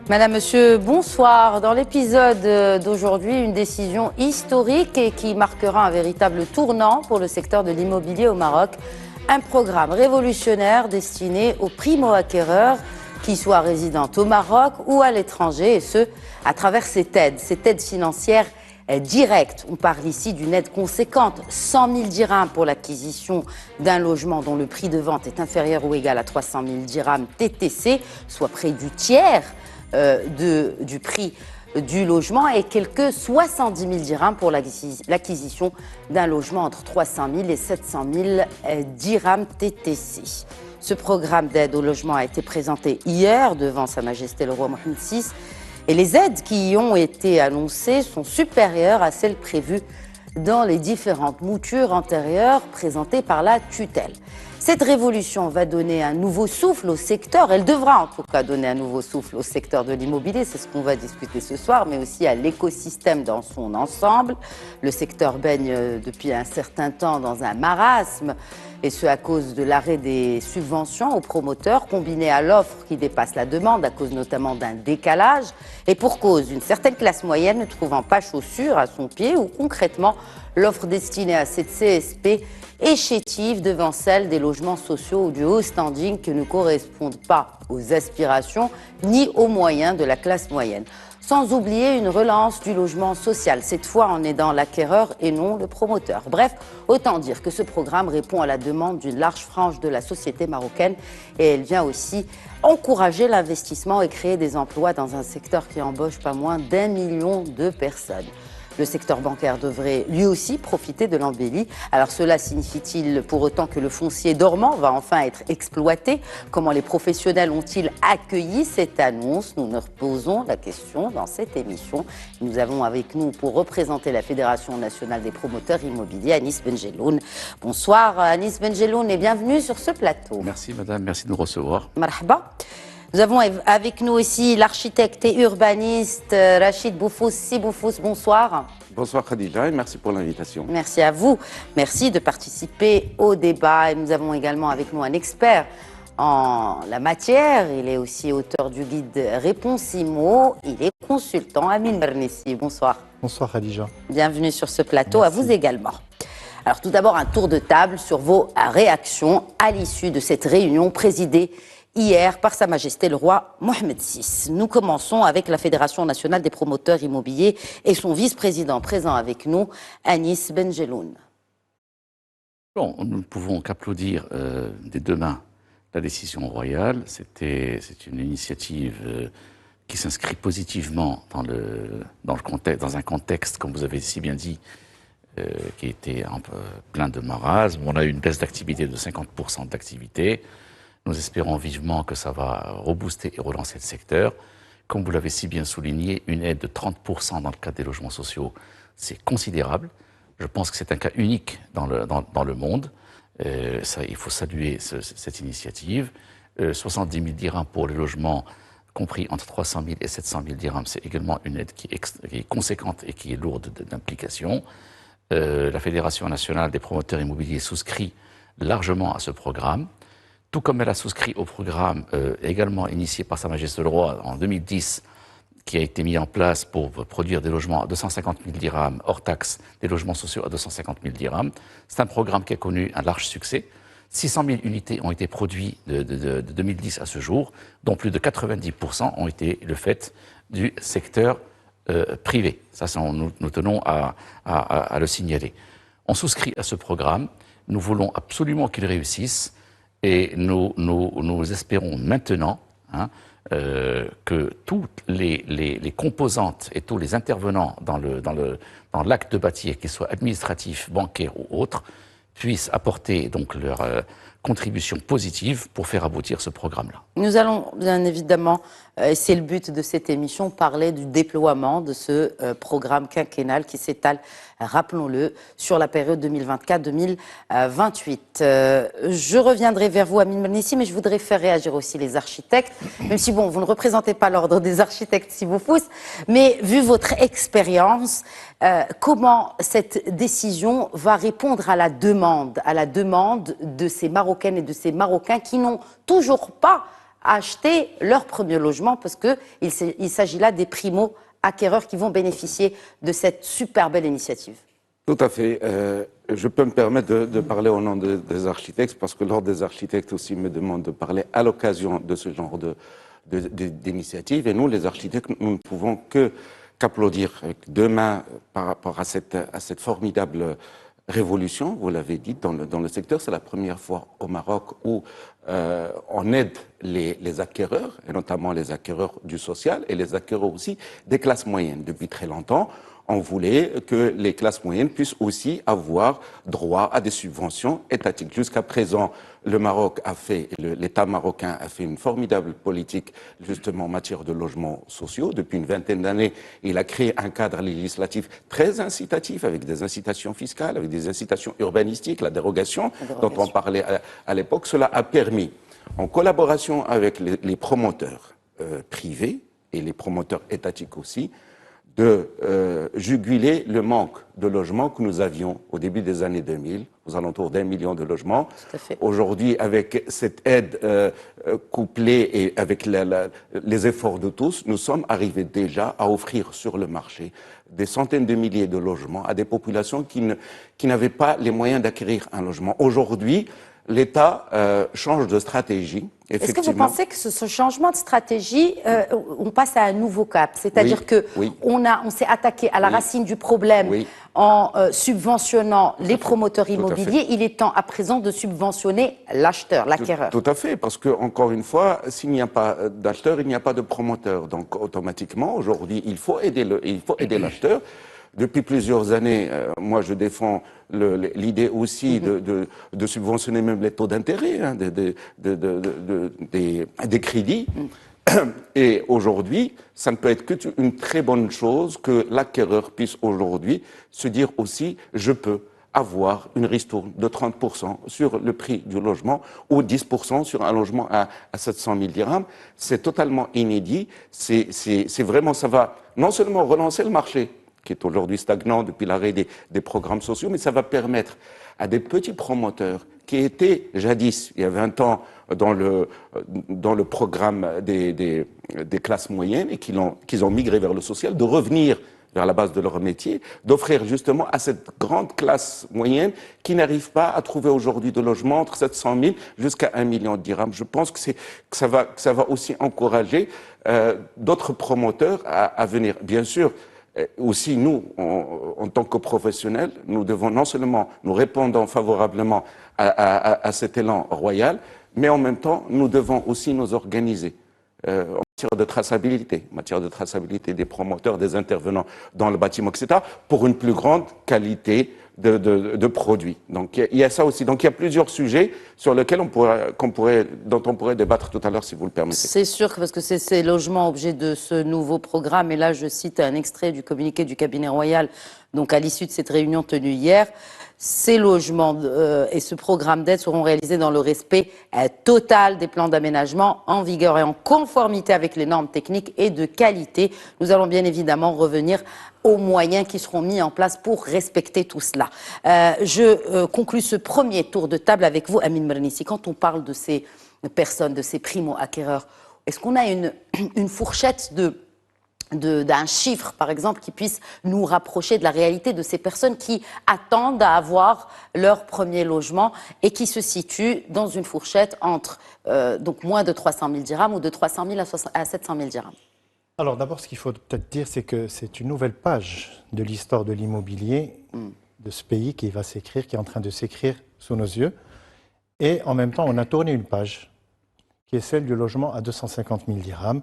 Madame, Monsieur, bonsoir. Dans l'épisode d'aujourd'hui, une décision historique et qui marquera un véritable tournant pour le secteur de l'immobilier au Maroc. Un programme révolutionnaire destiné aux primo-acquéreurs, qu'ils soient résidents au Maroc ou à l'étranger, et ce, à travers cette aide financière directe. On parle ici d'une aide conséquente, 100 000 dirhams pour l'acquisition d'un logement dont le prix de vente est inférieur ou égal à 300 000 dirhams TTC, soit près du tiers du prix du logement, et quelques 70 000 dirhams pour l'acquisition d'un logement entre 300 000 et 700 000 dirhams TTC. Ce programme d'aide au logement a été présenté hier devant Sa Majesté le roi Mohammed VI, et les aides qui y ont été annoncées sont supérieures à celles prévues dans les différentes moutures antérieures présentées par la tutelle. Cette révolution va donner un nouveau souffle au secteur, elle devra en tout cas donner un nouveau souffle au secteur de l'immobilier, c'est ce qu'on va discuter ce soir, mais aussi à l'écosystème dans son ensemble. Le secteur baigne depuis un certain temps dans un marasme, et ce à cause de l'arrêt des subventions aux promoteurs, combiné à l'offre qui dépasse la demande, à cause notamment d'un décalage, et pour cause d'une certaine classe moyenne ne trouvant pas chaussure à son pied, ou concrètement l'offre destinée à cette CSP est chétive devant celle des logements sociaux ou du haut standing qui ne correspondent pas aux aspirations ni aux moyens de la classe moyenne. Sans oublier une relance du logement social, cette fois en aidant l'acquéreur et non le promoteur. Bref, autant dire que ce programme répond à la demande d'une large frange de la société marocaine, et elle vient aussi encourager l'investissement et créer des emplois dans un secteur qui embauche pas moins d'1 million de personnes. Le secteur bancaire devrait lui aussi profiter de l'embellie. Alors cela signifie-t-il pour autant que le foncier dormant va enfin être exploité? Comment les professionnels ont-ils accueilli cette annonce? Nous nous posons la question dans cette émission. Nous avons avec nous pour représenter la Fédération nationale des promoteurs immobiliers, Anis Benjeloun. Bonsoir Anis Benjeloun et bienvenue sur ce plateau. Merci madame, merci de nous recevoir. Marhaba. Nous avons avec nous aussi l'architecte et urbaniste Rachid Boufous. Si Boufous, bonsoir. Bonsoir Khadija et merci pour l'invitation. Merci à vous. Merci de participer au débat. Et nous avons également avec nous un expert en la matière. Il est aussi auteur du guide Réponse IMO. Il est consultant. Amin Mernissi, bonsoir. Bonsoir Khadija. Bienvenue sur ce plateau. Merci. À vous également. Alors tout d'abord, un tour de table sur vos réactions à l'issue de cette réunion présidée hier par Sa Majesté le roi Mohammed VI. Nous commençons avec la Fédération nationale des promoteurs immobiliers et son vice-président présent avec nous, Anis Benjeloun. Bon, nous ne pouvons qu'applaudir des deux mains la décision royale. C'est une initiative qui s'inscrit positivement dans un contexte, comme vous avez si bien dit, qui était un peu plein de marasme. On a eu une baisse d'activité de 50% d'activité. Nous espérons vivement que ça va rebooster et relancer le secteur. Comme vous l'avez si bien souligné, une aide de 30% dans le cadre des logements sociaux, c'est considérable. Je pense que c'est un cas unique dans le monde. Il faut saluer cette initiative. 70 000 dirhams pour les logements compris entre 300 000 et 700 000 dirhams, c'est également une aide qui est conséquente et qui est lourde d'implications. La Fédération nationale des promoteurs immobiliers souscrit largement à ce programme, tout comme elle a souscrit au programme également initié par Sa Majesté le Roi en 2010, qui a été mis en place pour produire des logements à 250 000 dirhams hors taxe, des logements sociaux à 250 000 dirhams. C'est un programme qui a connu un large succès. 600 000 unités ont été produites de 2010 à ce jour, dont plus de 90% ont été le fait du secteur privé. Ça, nous tenons à le signaler. On souscrit à ce programme. Nous voulons absolument qu'il réussisse. Et nous espérons maintenant que toutes les composantes et tous les intervenants dans l'acte de bâtir, qu'ils soient administratifs, bancaires ou autres, puissent apporter donc leur contribution positive pour faire aboutir ce programme-là. Nous allons bien évidemment, c'est le but de cette émission, parler du déploiement de ce programme quinquennal qui s'étale, rappelons-le, sur la période 2024-2028. Je reviendrai vers vous, Amin Mernissi, mais je voudrais faire réagir aussi les architectes, même si bon, vous ne représentez pas l'ordre des architectes si vous pousse, mais vu votre expérience, comment cette décision va répondre à la demande de ces Marocaines et de ces Marocains qui n'ont toujours pas acheter leur premier logement, parce qu'il s'agit là des primo-acquéreurs qui vont bénéficier de cette super belle initiative. Tout à fait. Je peux me permettre de parler au nom des architectes, parce que l'Ordre des architectes aussi me demande de parler à l'occasion de ce genre d'initiative. Et nous, les architectes, nous ne pouvons qu'applaudir avec deux mains par rapport à cette formidable révolution. Vous l'avez dit, dans le secteur, c'est la première fois au Maroc où on aide les acquéreurs, et notamment les acquéreurs du social et les acquéreurs aussi des classes moyennes. Depuis très longtemps, on voulait que les classes moyennes puissent aussi avoir droit à des subventions étatiques. Jusqu'à présent, le Maroc l'État marocain a fait une formidable politique justement en matière de logements sociaux. Depuis une vingtaine d'années, il a créé un cadre législatif très incitatif, avec des incitations fiscales, avec des incitations urbanistiques, la dérogation dont on parlait à l'époque. Cela a permis, en collaboration avec les promoteurs privés et les promoteurs étatiques aussi, de juguler le manque de logements que nous avions au début des années 2000, aux alentours d'1 million de logements. Aujourd'hui, avec cette aide couplée et avec les efforts de tous, nous sommes arrivés déjà à offrir sur le marché des centaines de milliers de logements à des populations qui n'avaient pas les moyens d'acquérir un logement. Aujourd'hui, l'État change de stratégie. Est-ce que vous pensez que ce changement de stratégie, on passe à un nouveau cap? C'est-à-dire on s'est attaqué à la racine du problème en subventionnant les promoteurs immobiliers. Il est temps à présent de subventionner l'acheteur, l'acquéreur. Tout à fait, parce que encore une fois, s'il n'y a pas d'acheteur, il n'y a pas de promoteur. Donc automatiquement, aujourd'hui, il faut aider l'acheteur. Depuis plusieurs années, moi je défends l'idée aussi de subventionner même les taux d'intérêt des crédits. Et aujourd'hui, ça ne peut être qu'une très bonne chose que l'acquéreur puisse aujourd'hui se dire aussi, je peux avoir une ristourne de 30% sur le prix du logement ou 10% sur un logement à 700 000 dirhams. C'est totalement inédit. C'est vraiment, ça va non seulement relancer le marché, qui est aujourd'hui stagnant depuis l'arrêt des programmes sociaux, mais ça va permettre à des petits promoteurs qui étaient jadis, il y a 20 ans, dans le programme des classes moyennes et qu'ils ont migré vers le social, de revenir vers la base de leur métier, d'offrir justement à cette grande classe moyenne qui n'arrive pas à trouver aujourd'hui de logement entre 700 000 jusqu'à 1 million de dirhams. Je pense que ça va aussi encourager d'autres promoteurs à venir. Bien sûr, aussi, nous, en tant que professionnels, nous devons non seulement nous répondre favorablement à cet élan royal, mais en même temps, nous devons aussi nous organiser en matière de traçabilité des promoteurs, des intervenants dans le bâtiment, etc., pour une plus grande qualité de produits. Donc il y a ça aussi. Donc il y a plusieurs sujets sur lesquels dont on pourrait débattre tout à l'heure, si vous le permettez. C'est sûr, parce que c'est ces logements objets de ce nouveau programme. Et là, je cite un extrait du communiqué du cabinet royal, donc à l'issue de cette réunion tenue hier. Ces logements et ce programme d'aide seront réalisés dans le respect total des plans d'aménagement en vigueur et en conformité avec les normes techniques et de qualité. Nous allons bien évidemment revenir aux moyens qui seront mis en place pour respecter tout cela. Je conclus ce premier tour de table avec vous, Amine Mernissi. Quand on parle de ces personnes, de ces primo-acquéreurs, est-ce qu'on a une fourchette d'un chiffre, par exemple, qui puisse nous rapprocher de la réalité de ces personnes qui attendent à avoir leur premier logement et qui se situent dans une fourchette entre donc moins de 300 000 dirhams ou de 300 000 à 700 000 dirhams? Alors d'abord, ce qu'il faut peut-être dire, c'est que c'est une nouvelle page de l'histoire de l'immobilier de ce pays qui va s'écrire, qui est en train de s'écrire sous nos yeux. Et en même temps, on a tourné une page qui est celle du logement à 250 000 dirhams,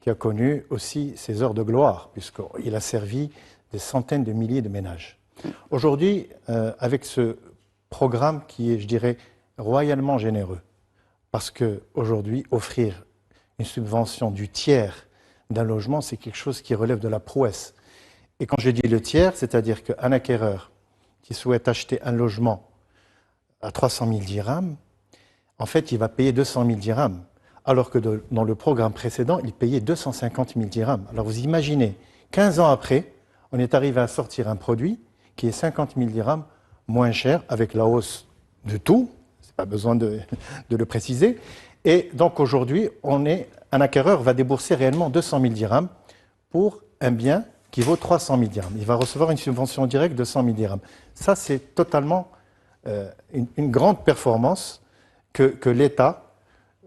qui a connu aussi ses heures de gloire, puisqu'il a servi des centaines de milliers de ménages. Aujourd'hui, avec ce programme qui est, je dirais, royalement généreux, parce qu'aujourd'hui, offrir une subvention du tiers d'un logement, c'est quelque chose qui relève de la prouesse. Et quand je dis le tiers, c'est-à-dire qu'un acquéreur qui souhaite acheter un logement à 300 000 dirhams, en fait, il va payer 200 000 dirhams. Alors que dans le programme précédent, il payait 250 000 dirhams. Alors vous imaginez, 15 ans après, on est arrivé à sortir un produit qui est 50 000 dirhams moins cher, avec la hausse de tout, c'est pas besoin de le préciser, Et donc aujourd'hui, un acquéreur va débourser réellement 200 000 dirhams pour un bien qui vaut 300 000 dirhams. Il va recevoir une subvention directe de 100 000 dirhams. Ça, c'est totalement une grande performance que l'État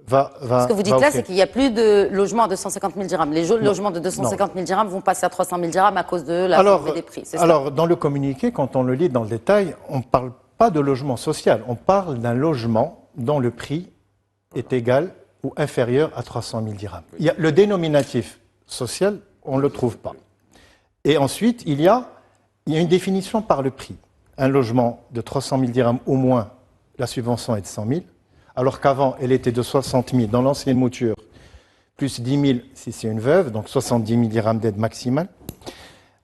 va Ce que vous dites là, offrir. c'est qu'il n'y a plus de logements à 250 000 dirhams. Les logements de 250 000 dirhams vont passer à 300 000 dirhams à cause de la flambée des prix. Alors, dans le communiqué, quand on le lit dans le détail, on ne parle pas de logement social. On parle d'un logement dont le prix est égal ou inférieur à 300 000 dirhams. Il y a le dénominatif social, on ne le trouve pas. Et ensuite, il y a une définition par le prix. Un logement de 300 000 dirhams au moins, la subvention est de 100 000, alors qu'avant, elle était de 60 000 dans l'ancienne mouture, plus 10 000 si c'est une veuve, donc 70 000 dirhams d'aide maximale.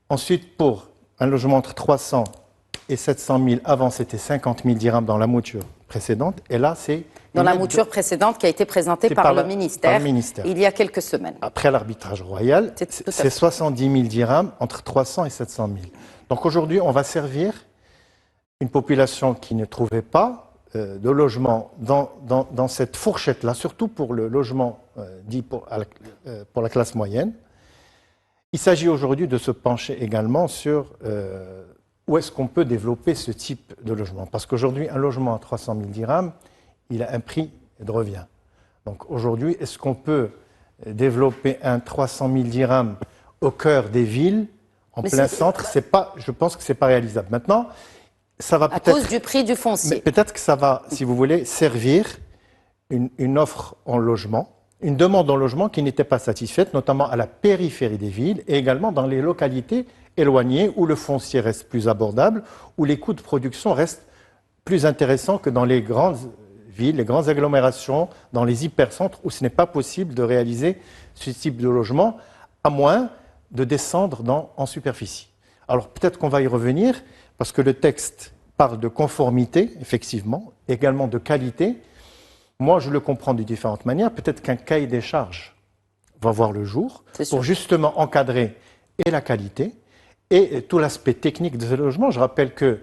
Ensuite, pour un logement entre 300 et 700 000, avant c'était 50 000 dirhams dans la mouture précédente, et là c'est... Dans la mouture précédente qui a été présentée par le ministère il y a quelques semaines. Après l'arbitrage royal, c'est 70 000 dirhams entre 300 et 700 000. Donc aujourd'hui, on va servir une population qui ne trouvait pas de logement dans cette fourchette-là, surtout pour le logement dit pour la classe moyenne. Il s'agit aujourd'hui de se pencher également sur où est-ce qu'on peut développer ce type de logement. Parce qu'aujourd'hui, un logement à 300 000 dirhams, il a un prix de revient. Donc aujourd'hui, est-ce qu'on peut développer un 300 000 dirhams au cœur des villes, en plein centre? Je pense que ce n'est pas réalisable. Maintenant, ça va peut-être... À cause du prix du foncier. Peut-être que ça va, si vous voulez, servir une offre en logement, une demande en logement qui n'était pas satisfaite, notamment à la périphérie des villes et également dans les localités éloignées où le foncier reste plus abordable, où les coûts de production restent plus intéressants que dans les grandes villes, les grandes agglomérations, dans les hypercentres où ce n'est pas possible de réaliser ce type de logement, à moins de descendre en superficie. Alors peut-être qu'on va y revenir, parce que le texte parle de conformité, effectivement, également de qualité. Moi, je le comprends de différentes manières. Peut-être qu'un cahier des charges va voir le jour pour justement encadrer et la qualité et tout l'aspect technique de ce logement. Je rappelle que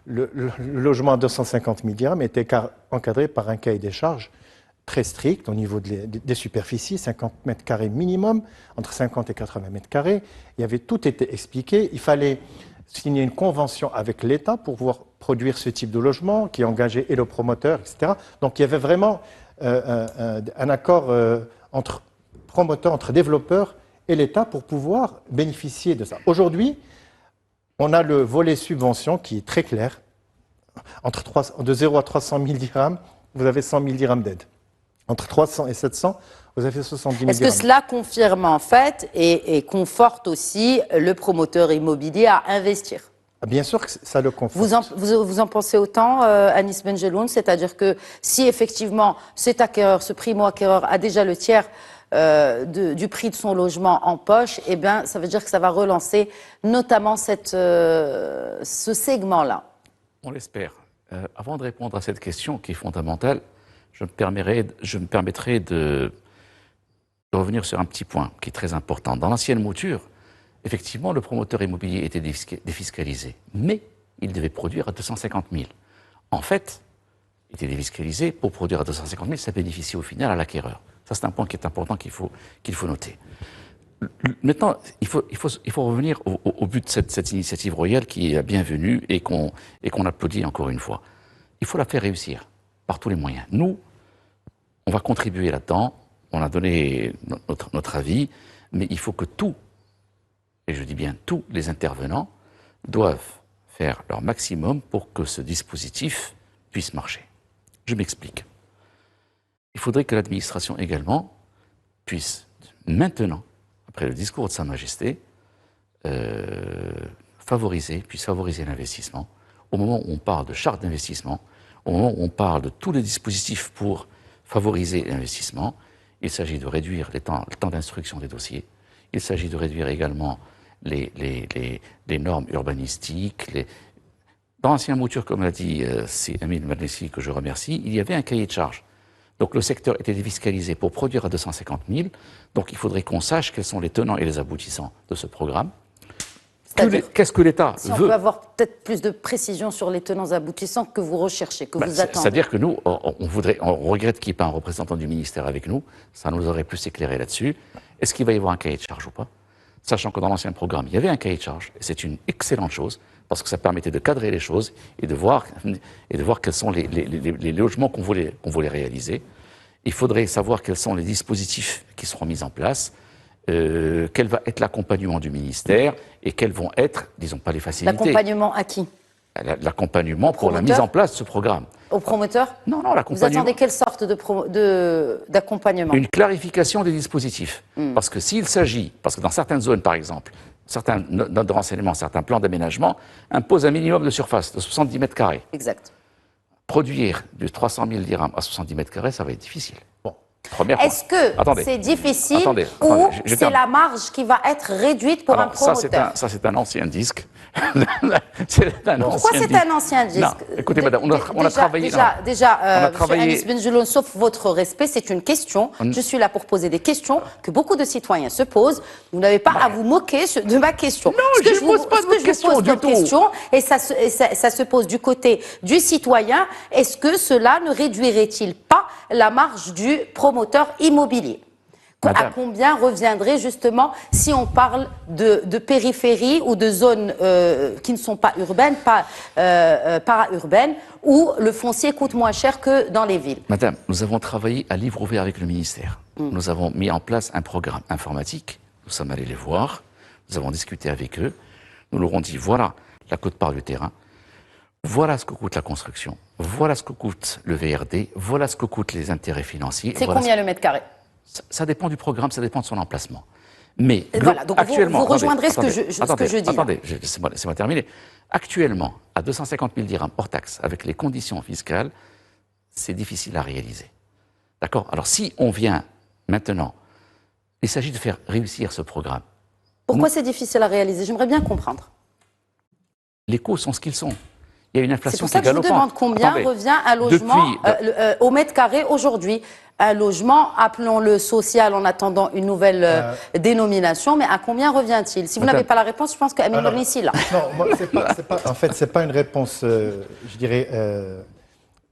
le logement à 250 000 dirhams était encadré par un cahier des charges très strict au niveau des superficies, 50 mètres carrés minimum, entre 50 et 80 mètres carrés. Tout était expliqué. Il fallait signer une convention avec l'État pour pouvoir produire ce type de logement qui engageait et le promoteur, etc. Donc il y avait vraiment un accord entre promoteurs, entre développeurs et l'État pour pouvoir bénéficier de ça. Aujourd'hui, on a le volet subvention qui est très clair. De 0 à 300 000 dirhams, vous avez 100 000 dirhams d'aide. Entre 300 et 700, vous avez 70 000 dirhams. Est-ce que cela confirme en fait et conforte aussi le promoteur immobilier à investir? Bien sûr que ça le conforte. Vous en pensez autant, Anis Benjeloun? C'est-à-dire que si effectivement cet acquéreur, ce primo-acquéreur a déjà le tiers du prix de son logement en poche, eh bien, ça veut dire que ça va relancer notamment ce segment-là. On l'espère. Avant de répondre à cette question qui est fondamentale, je me permettrai de revenir sur un petit point qui est très important. Dans l'ancienne mouture, effectivement, le promoteur immobilier était défiscalisé, mais il devait produire à 250 000. En fait, il était défiscalisé pour produire à 250 000, ça bénéficie au final à l'acquéreur. Ça, c'est un point qui est important qu'il faut noter. Maintenant, il faut revenir au but de cette initiative royale qui est bienvenue et qu'on applaudit encore une fois. Il faut la faire réussir par tous les moyens. Nous, on va contribuer là-dedans, on a donné notre avis, mais il faut que tous, et je dis bien tous les intervenants, doivent faire leur maximum pour que ce dispositif puisse marcher. Je m'explique. Il faudrait que l'administration également puisse maintenant, après le discours de Sa Majesté, puisse favoriser l'investissement. Au moment où on parle de charte d'investissement, au moment où on parle de tous les dispositifs pour favoriser l'investissement, il s'agit de réduire le temps d'instruction des dossiers, il s'agit de réduire également les normes urbanistiques. Dans l'ancien mouture, comme l'a dit c'est Amin Mernissi, que je remercie, il y avait un cahier de charges. Donc le secteur était défiscalisé pour produire à 250 000. Donc il faudrait qu'on sache quels sont les tenants et les aboutissants de ce programme. Qu'est-ce que l'État Si on veut? peut avoir peut-être plus de précision sur les tenants aboutissants que vous recherchez, que vous attendez. C'est-à-dire que nous, on regrette qu'il n'y ait pas un représentant du ministère avec nous. Ça nous aurait plus éclairé là-dessus. Est-ce qu'il va y avoir un cahier de charge ou pas? Sachant que dans l'ancien programme, il y avait un cahier de charge, et c'est une excellente chose, parce que ça permettait de cadrer les choses et de voir quels sont les logements qu'on voulait réaliser. Il faudrait savoir quels sont les dispositifs qui seront mis en place, quel va être l'accompagnement du ministère et quelles vont être, disons pas les facilités. L'accompagnement à qui? L'accompagnement pour la mise en place de ce programme. Aux promoteurs? Non, Vous l'accompagnement. attendez quelle sorte d'accompagnement? Une clarification des dispositifs. Parce que s'il s'agit, parce que dans certaines zones par exemple, certains notes de renseignement, certains plans d'aménagement imposent un minimum de surface de 70 mètres carrés. Exact. Produire de 300 000 dirhams à 70 mètres carrés, ça va être difficile. Bon. Est-ce que c'est difficile ou c'est la marge qui va être réduite pour un promoteur? Ça, c'est un ancien disque. Pourquoi c'est un ancien disque? Non, écoutez, madame, on a travaillé... Déjà, M. Anis Benjeloun, sauf votre respect, c'est une question. Je suis là pour poser des questions que beaucoup de citoyens se posent. Vous n'avez pas à vous moquer de ma question. Non, je ne pose pas de question du tout. Et ça se pose du côté du citoyen. Est-ce que cela ne réduirait-il pas la marge du promoteur immobilier? Madame. À combien reviendrait justement si on parle de périphérie ou de zones qui ne sont pas urbaines, pas para-urbaines, où le foncier coûte moins cher que dans les villes? Madame, nous avons travaillé à livre ouvert avec le ministère. Nous avons mis en place un programme informatique. Nous sommes allés les voir. Nous avons discuté avec eux. Nous leur avons dit, voilà la quote-part du terrain. Voilà ce que coûte la construction. Voilà ce que coûte le VRD. Voilà ce que coûtent les intérêts financiers. C'est combien le mètre carré? Ça dépend du programme, ça dépend de son emplacement. Mais voilà, donc actuellement, vous rejoindrez ce que je dis. Attendez, laissez-moi terminer. Actuellement, à 250 000 dirhams hors taxe, avec les conditions fiscales, c'est difficile à réaliser. D'accord? Alors si on vient maintenant, il s'agit de faire réussir ce programme. Pourquoi c'est difficile à réaliser? J'aimerais bien comprendre. Les coûts sont ce qu'ils sont. Il y a une inflation qui est galopante. C'est pour ça que je vous demande combien revient un logement au mètre carré aujourd'hui. Un logement, appelons-le social en attendant une nouvelle dénomination, mais à combien revient-il? Si vous n'avez pas la réponse, je pense qu'Amin Bornissi là. Non, moi, en fait, c'est pas une réponse, je dirais,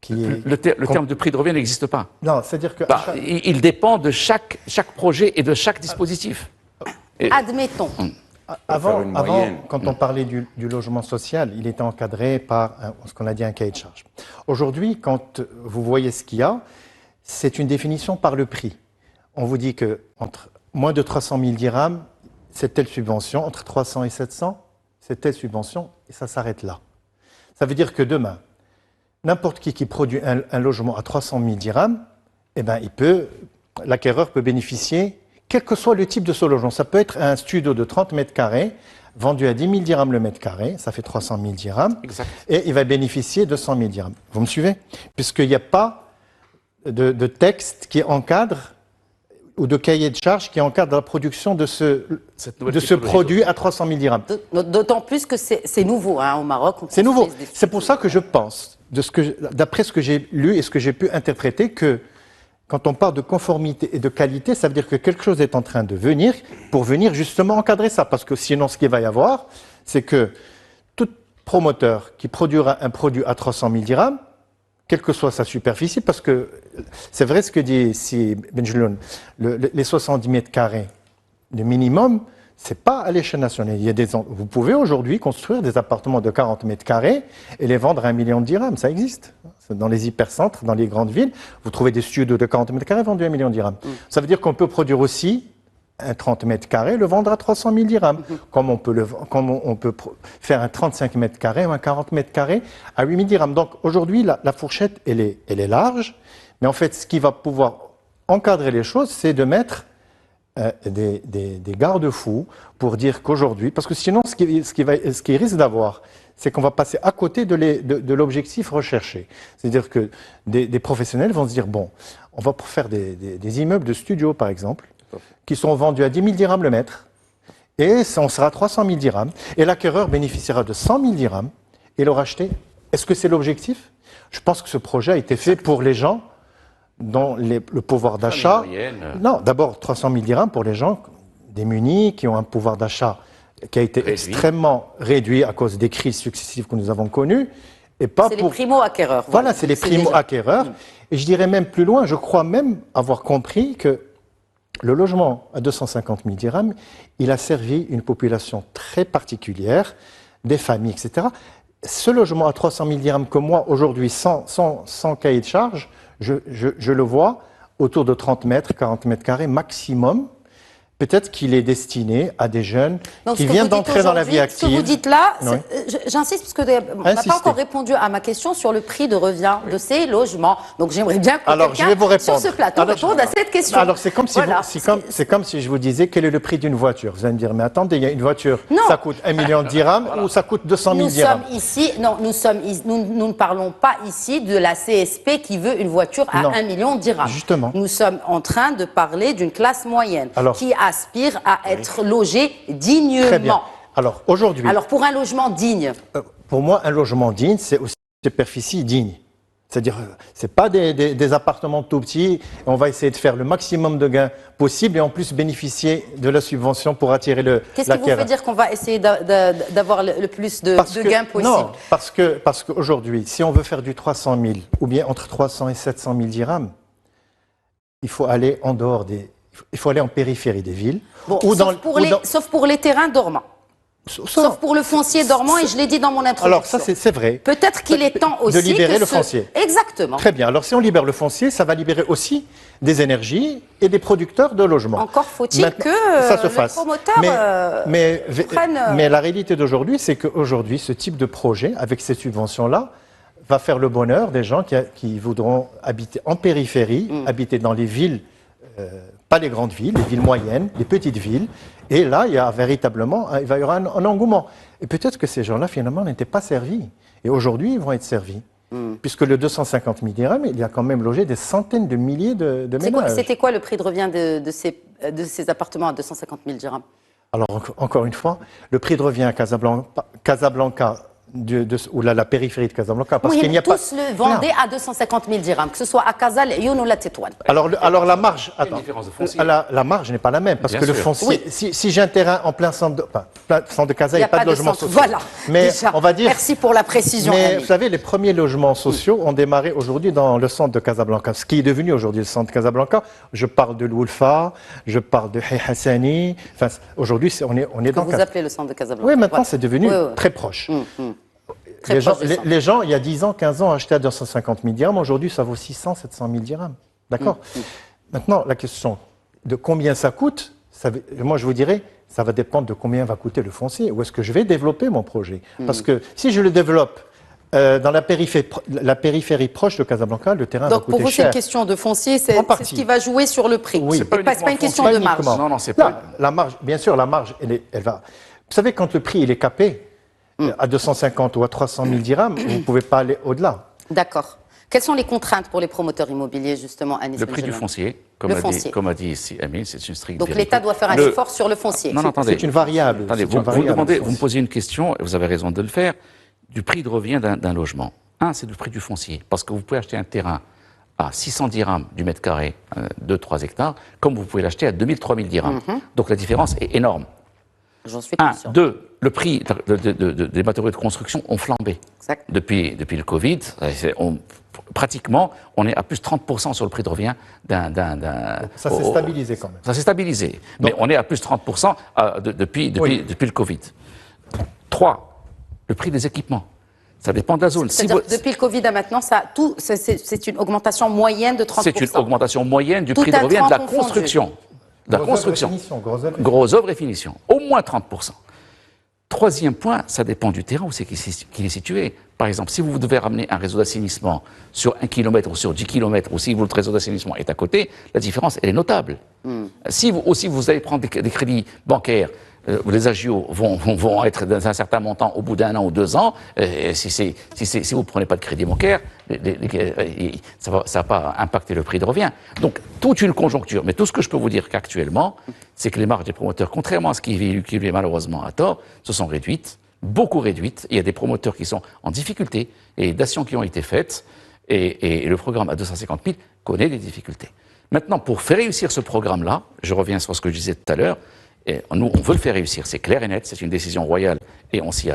qui est... Le terme de prix de revient n'existe pas. Non, c'est-à-dire que... Il dépend de chaque projet et de chaque dispositif. Admettons. Avant, quand on parlait du logement social, il était encadré par ce qu'on a dit un cahier de charge. Aujourd'hui, quand vous voyez ce qu'il y a, c'est une définition par le prix. On vous dit que entre moins de 300 000 dirhams, c'est telle subvention, entre 300 et 700, c'est telle subvention, et ça s'arrête là. Ça veut dire que demain, n'importe qui produit un logement à 300 000 dirhams, eh ben, l'acquéreur peut bénéficier, quel que soit le type de ce logement. Ça peut être un studio de 30 mètres carrés, vendu à 10 000 dirhams le mètre carré, ça fait 300 000 dirhams, exact. Et il va bénéficier de 100 000 dirhams. Vous me suivez? Puisqu'il n'y a pas de texte qui encadre ou de cahier de charge qui encadre la production de ce produit à 300 000 dirhams. D'autant plus que c'est nouveau au Maroc. C'est nouveau. C'est pour ça que je pense, d'après ce que j'ai lu et ce que j'ai pu interpréter, que quand on parle de conformité et de qualité, ça veut dire que quelque chose est en train de venir pour venir justement encadrer ça. Parce que sinon, ce qu'il va y avoir, c'est que tout promoteur qui produira un produit à 300 000 dirhams, quelle que soit sa superficie, parce que c'est vrai ce que dit ici Benjeloun, les 70 mètres carrés, le minimum, c'est pas à l'échelle nationale. Vous pouvez aujourd'hui construire des appartements de 40 mètres carrés et les vendre à 1 million de dirhams, ça existe. Dans les hypercentres, dans les grandes villes, vous trouvez des studios de 40 mètres carrés vendus à 1 million de dirhams. Ça veut dire qu'on peut produire aussi un 30 mètres carrés, le vendre à 300 000 dirhams. Comme on peut faire un 35 mètres carrés ou un 40 mètres carrés à 8 000 dirhams. Donc aujourd'hui, la fourchette, elle est large. Mais en fait, ce qui va pouvoir encadrer les choses, c'est de mettre des garde-fous pour dire qu'aujourd'hui, parce que sinon, ce qui risque d'avoir, c'est qu'on va passer à côté de l'objectif recherché. C'est-à-dire que des professionnels vont se dire, bon, on va faire des immeubles de studio, par exemple, qui sont vendus à 10 000 dirhams le mètre, et on sera à 300 000 dirhams, et l'acquéreur bénéficiera de 100 000 dirhams, et l'aura acheté. Est-ce que c'est l'objectif? Je pense que ce projet a été fait pour les gens dont le pouvoir d'achat... Non, d'abord 300 000 dirhams pour les gens démunis, qui ont un pouvoir d'achat qui a été extrêmement réduit à cause des crises successives que nous avons connues. C'est les primo-acquéreurs. Voilà, c'est les primo-acquéreurs. Et je dirais même plus loin, je crois même avoir compris que le logement à 250 000 dirhams, il a servi une population très particulière, des familles, etc. Ce logement à 300 000 dirhams que moi, aujourd'hui, sans cahier de charge, je le vois autour de 30 mètres, 40 mètres carrés maximum. Peut-être qu'il est destiné à des jeunes qui viennent d'entrer dans la vie active. Ce que vous dites là, j'insiste parce que on n'a pas encore répondu à ma question sur le prix de revient de ces logements. Donc j'aimerais bien que quelqu'un sur ce plateau réponde à cette question. Alors c'est comme si je vous disais quel est le prix d'une voiture. Vous allez me dire mais attendez, il y a une voiture, ça coûte 1 million de dirhams ou ça coûte 200 000 dirhams. Nous ne parlons pas ici de la CSP qui veut une voiture à 1 million de dirhams. Justement. Nous sommes en train de parler d'une classe moyenne qui aspire à être logé dignement. Très bien. Alors aujourd'hui. Alors pour un logement digne. Pour moi, un logement digne, c'est aussi une superficie digne. C'est-à-dire, c'est pas des appartements tout petits. On va essayer de faire le maximum de gains possible et en plus bénéficier de la subvention pour attirer l'acquéreur. Qu'est-ce qui vous fait dire qu'on va essayer d'avoir le plus de gains possible? Non, parce qu'aujourd'hui, si on veut faire du 300 000 ou bien entre 300 et 700 000 dirhams, il faut aller en dehors il faut aller en périphérie des villes. Bon, sauf pour les terrains dormants. Sauf pour le foncier dormant, et je l'ai dit dans mon introduction. Alors ça, c'est vrai. Peut-être qu'il est temps aussi de libérer le foncier. Exactement. Très bien. Alors si on libère le foncier, ça va libérer aussi des énergies et des producteurs de logements. Encore faut-il que le promoteur mais la réalité d'aujourd'hui, c'est qu'aujourd'hui, ce type de projet, avec ces subventions-là, va faire le bonheur des gens qui voudront habiter en périphérie, habiter dans les villes, pas les grandes villes, les villes moyennes, les petites villes. Et là, il y aura un engouement. Et peut-être que ces gens-là, finalement, n'étaient pas servis. Et aujourd'hui, ils vont être servis. Puisque le 250 000 dirhams, il y a quand même logé des centaines de milliers de ménages. C'était quoi le prix de revient de ces appartements à 250 000 dirhams? Alors, encore une fois, le prix de revient à Casablanca ou la périphérie de Casablanca, parce qu'il n'y a pas... tous le vendaient à 250 000 dirhams, que ce soit à Casal, Lyon ou la Tétouane. Alors la marge, la marge n'est pas la même, parce que le foncier, si j'ai un terrain en plein centre de Casa, il n'y a pas de logement social. Voilà, mais déjà, on va dire, merci pour la précision. Mais vous savez, les premiers logements sociaux ont démarré aujourd'hui dans le centre de Casablanca, ce qui est devenu aujourd'hui le centre de Casablanca. Je parle de l'Oulfa, je parle de Hay Hassani, enfin, aujourd'hui on est dans... Vous appelez le centre de Casablanca. Oui, maintenant c'est devenu très proche. Les gens, il y a 10 ans, 15 ans, achetaient à 250 000 dirhams. Aujourd'hui, ça vaut 600, 700 000 dirhams. D'accord. Maintenant, la question de combien ça coûte, moi je vous dirais, ça va dépendre de combien va coûter le foncier. Où est-ce que je vais développer mon projet? Parce que si je le développe dans la périphérie proche de Casablanca, le terrain va coûter cher. Donc pour vous, c'est une question de foncier, c'est ce qui va jouer sur le prix. Oui. C'est pas une question de marge. Non, c'est pas... La marge, bien sûr, la marge, elle va... Vous savez, quand le prix il est capé, à 250 ou à 300 000 dirhams, vous ne pouvez pas aller au-delà. D'accord. Quelles sont les contraintes pour les promoteurs immobiliers, justement, Anis? Le prix du foncier, comme a dit ici Amine, c'est une stricte Donc vérité. l'État doit faire un effort sur le foncier. Non, attendez. C'est une variable. Attendez, vous me posez une question, et vous avez raison de le faire, du prix de revient d'un logement. C'est le prix du foncier, parce que vous pouvez acheter un terrain à 600 dirhams du mètre carré, 2-3 hectares, comme vous pouvez l'acheter à 2000, 3000 dirhams. Donc la différence est énorme. J'en suis conscient. 2, le prix des matériaux de construction ont flambé. Exact. Depuis le Covid, pratiquement, on est à plus de 30% sur le prix de revient d'un... Ça s'est stabilisé quand même. Ça s'est stabilisé, mais on est à plus de 30% depuis le Covid. 3, le prix des équipements. Ça dépend de la zone. Depuis le Covid à maintenant, c'est une augmentation moyenne de 30%. C'est une augmentation moyenne du prix de revient de la construction. Gros œuvres et finitions. Au moins 30%. Troisième point, ça dépend du terrain où c'est qu'il est situé. Par exemple, si vous devez ramener un réseau d'assainissement sur 1 km ou sur 10 km, ou si votre réseau d'assainissement est à côté, la différence, elle est notable. Si vous allez prendre des crédits bancaires, où les agios vont être dans un certain montant au bout d'1 an ou 2 ans, si vous ne prenez pas de crédit bancaire, ça ne va pas impacter le prix de revient. Donc, toute une conjoncture. Mais tout ce que je peux vous dire qu'actuellement, c'est que les marges des promoteurs, contrairement à ce qui est véhiculé malheureusement à tort, se sont réduites, beaucoup réduites. Il y a des promoteurs qui sont en difficulté et d'actions qui ont été faites. Et le programme à 250 000 connaît des difficultés. Maintenant, pour faire réussir ce programme-là, je reviens sur ce que je disais tout à l'heure, et nous, on veut le faire réussir, c'est clair et net, c'est une décision royale et on s'y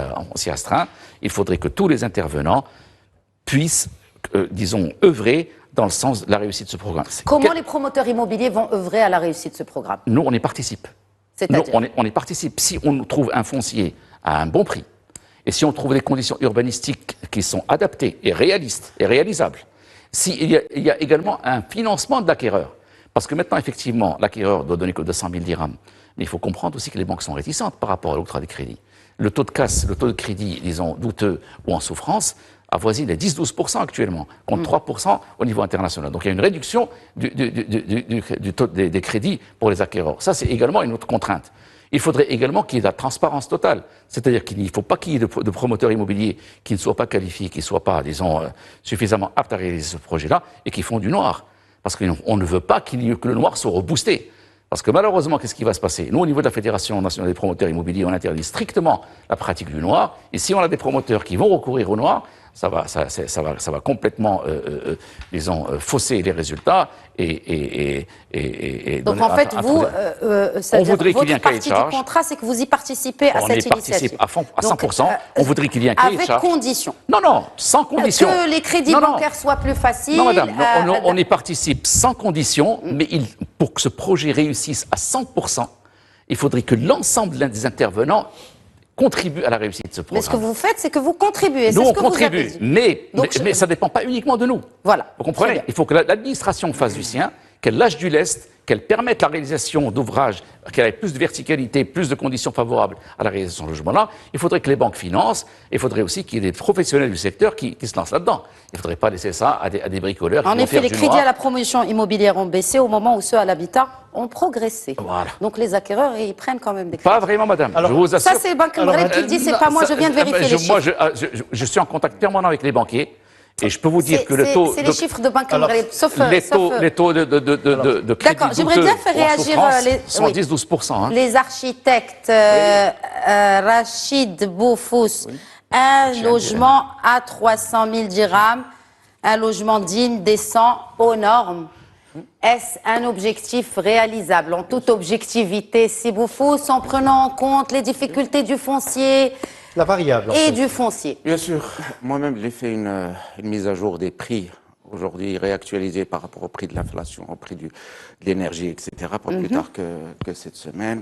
astreint. Il faudrait que tous les intervenants puissent, disons, œuvrer dans le sens de la réussite de ce programme. Comment les promoteurs immobiliers vont œuvrer à la réussite de ce programme? Nous, on y participe. C'est-à-dire? On y participe. Si on trouve un foncier à un bon prix, et si on trouve des conditions urbanistiques qui sont adaptées et réalistes et réalisables, il y a également un financement de l'acquéreur. Parce que maintenant, effectivement, l'acquéreur doit donner que 200 000 dirhams. Mais il faut comprendre aussi que les banques sont réticentes par rapport à l'octroi des crédits. Le taux de casse, le taux de crédit, disons, douteux ou en souffrance, avoisine les 10-12% actuellement, contre 3% au niveau international. Donc il y a une réduction du taux des crédits pour les acquéreurs. Ça, c'est également une autre contrainte. Il faudrait également qu'il y ait de la transparence totale. C'est-à-dire qu'il ne faut pas qu'il y ait de promoteurs immobiliers qui ne soient pas qualifiés, qui ne soient pas, disons, suffisamment aptes à réaliser ce projet-là et qui font du noir. Parce qu'on ne veut pas que le noir soit reboosté. Parce que malheureusement, qu'est-ce qui va se passer? Nous, au niveau de la Fédération nationale des promoteurs immobiliers, on interdit strictement la pratique du noir. Et si on a des promoteurs qui vont recourir au noir, ça va complètement, disons, fausser les résultats et donc en fait, on voudrait qu'il y ait un cahier de partie charge. Du contrat, c'est que vous y participez à cette initiative. On y participe à 100%. On voudrait qu'il y ait un cahier de charge. Avec condition. Non, sans condition. Que les crédits bancaires soient plus faciles. Non, madame, on y participe sans condition, mais pour que ce projet réussisse à 100%, il faudrait que l'ensemble des intervenants contribuent à la réussite de ce programme. Mais ce que vous faites, c'est que vous contribuez. Nous, on ce que contribue, mais ça ne dépend pas uniquement de nous. Voilà. Vous comprenez? Il faut que l'administration fasse du sien, qu'elle lâche du lest, qu'elle permette la réalisation d'ouvrages, qu'elle ait plus de verticalité, plus de conditions favorables à la réalisation de ce logement-là. Il faudrait que les banques financent, et il faudrait aussi qu'il y ait des professionnels du secteur qui se lancent là-dedans. Il ne faudrait pas laisser ça à des bricoleurs. En effet, les crédits à la promotion immobilière ont baissé au moment où ceux à l'habitat ont progressé. Voilà. Donc les acquéreurs, ils prennent quand même des crédits. Pas vraiment, madame. Je vous assure. Ça, c'est Banque Maghreb qui le dit, c'est pas moi, je viens de vérifier les chiffres. Moi, je suis en contact permanent avec les banquiers. Et je peux vous dire que le taux... C'est les chiffres de Banque Maghreb, sauf... Les taux de crédit d'accord, j'aimerais bien faire réagir sont 10-12%. Hein. Les architectes, Rachid Boufous, un logement à 300 000 dirhams, un logement digne, décent, aux normes. Est-ce un objectif réalisable en toute objectivité, si Boufous, en prenant en compte les difficultés du foncier La variable. et du foncier? Bien sûr. Moi-même, j'ai fait une mise à jour des prix, aujourd'hui réactualisés par rapport au prix de l'inflation, au prix de l'énergie, etc., pas plus tard que cette semaine.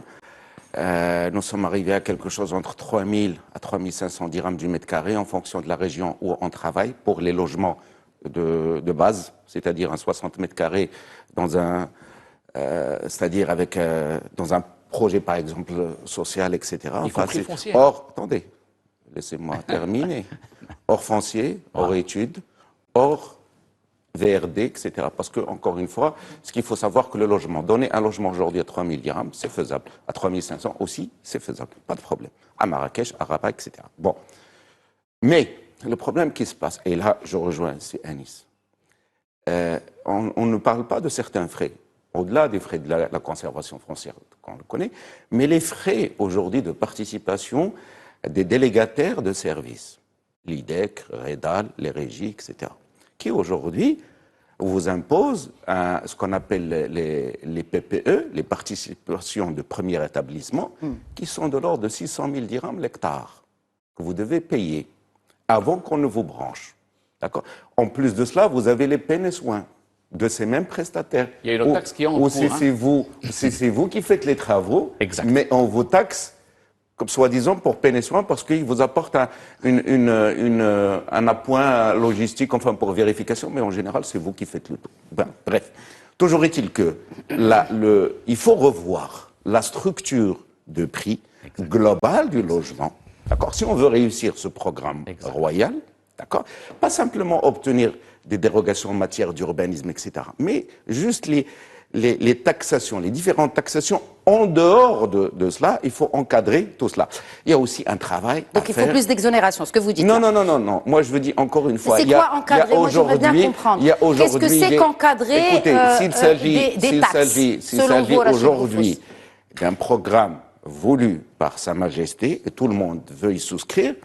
Nous sommes arrivés à quelque chose entre 3 000 à 3 500 dirhams du mètre carré en fonction de la région où on travaille pour les logements de base, c'est-à-dire un 60 mètres carrés dans un, c'est-à-dire avec dans un projet par exemple social, etc. Y compris foncier. Or, attendez, laissez-moi terminer. Hors foncier, hors études, hors VRD, etc. Parce que, encore une fois, ce qu'il faut savoir que le logement, donner un logement aujourd'hui à 3 000 dirhams, c'est faisable. À 3 500 aussi, c'est faisable. Pas de problème. À Marrakech, à Rabat, etc. Bon. Mais, le problème qui se passe, et là, je rejoins Anis, on ne parle pas de certains frais, au-delà des frais de la conservation foncière qu'on le connaît, mais les frais aujourd'hui de participation des délégataires de services, l'IDEC, REDAL, les régies, etc., qui aujourd'hui vous imposent ce qu'on appelle les PPE, les participations de premier établissement, qui sont de l'ordre de 600 000 dirhams l'hectare, que vous devez payer avant qu'on ne vous branche. D'accord. En plus de cela, vous avez les peines et soins de ces mêmes prestataires. Il y a une autre taxe qui est en cours. C'est vous qui faites les travaux, exact. Mais on vous taxe, comme soi-disant, pour peine et soins, parce qu'il vous apporte un appoint logistique, enfin pour vérification, mais en général, c'est vous qui faites le tout. Ben, bref, toujours est-il que il faut revoir la structure de prix globale du logement. D'accord. Si on veut réussir ce programme royal, d'accord, pas simplement obtenir des dérogations en matière d'urbanisme, etc., mais juste les taxations, les différentes taxations en dehors de cela, il faut encadrer tout cela. Il y a aussi un travail. Donc il faut plus d'exonération, ce que vous dites. Non. Moi, je veux dire encore une fois. C'est quoi encadrer? Moi, j'aimerais bien comprendre. Qu'est-ce que c'est qu'encadrer? Écoutez, s'il s'agit aujourd'hui d'un programme voulu par Sa Majesté, et tout le monde veut y souscrire,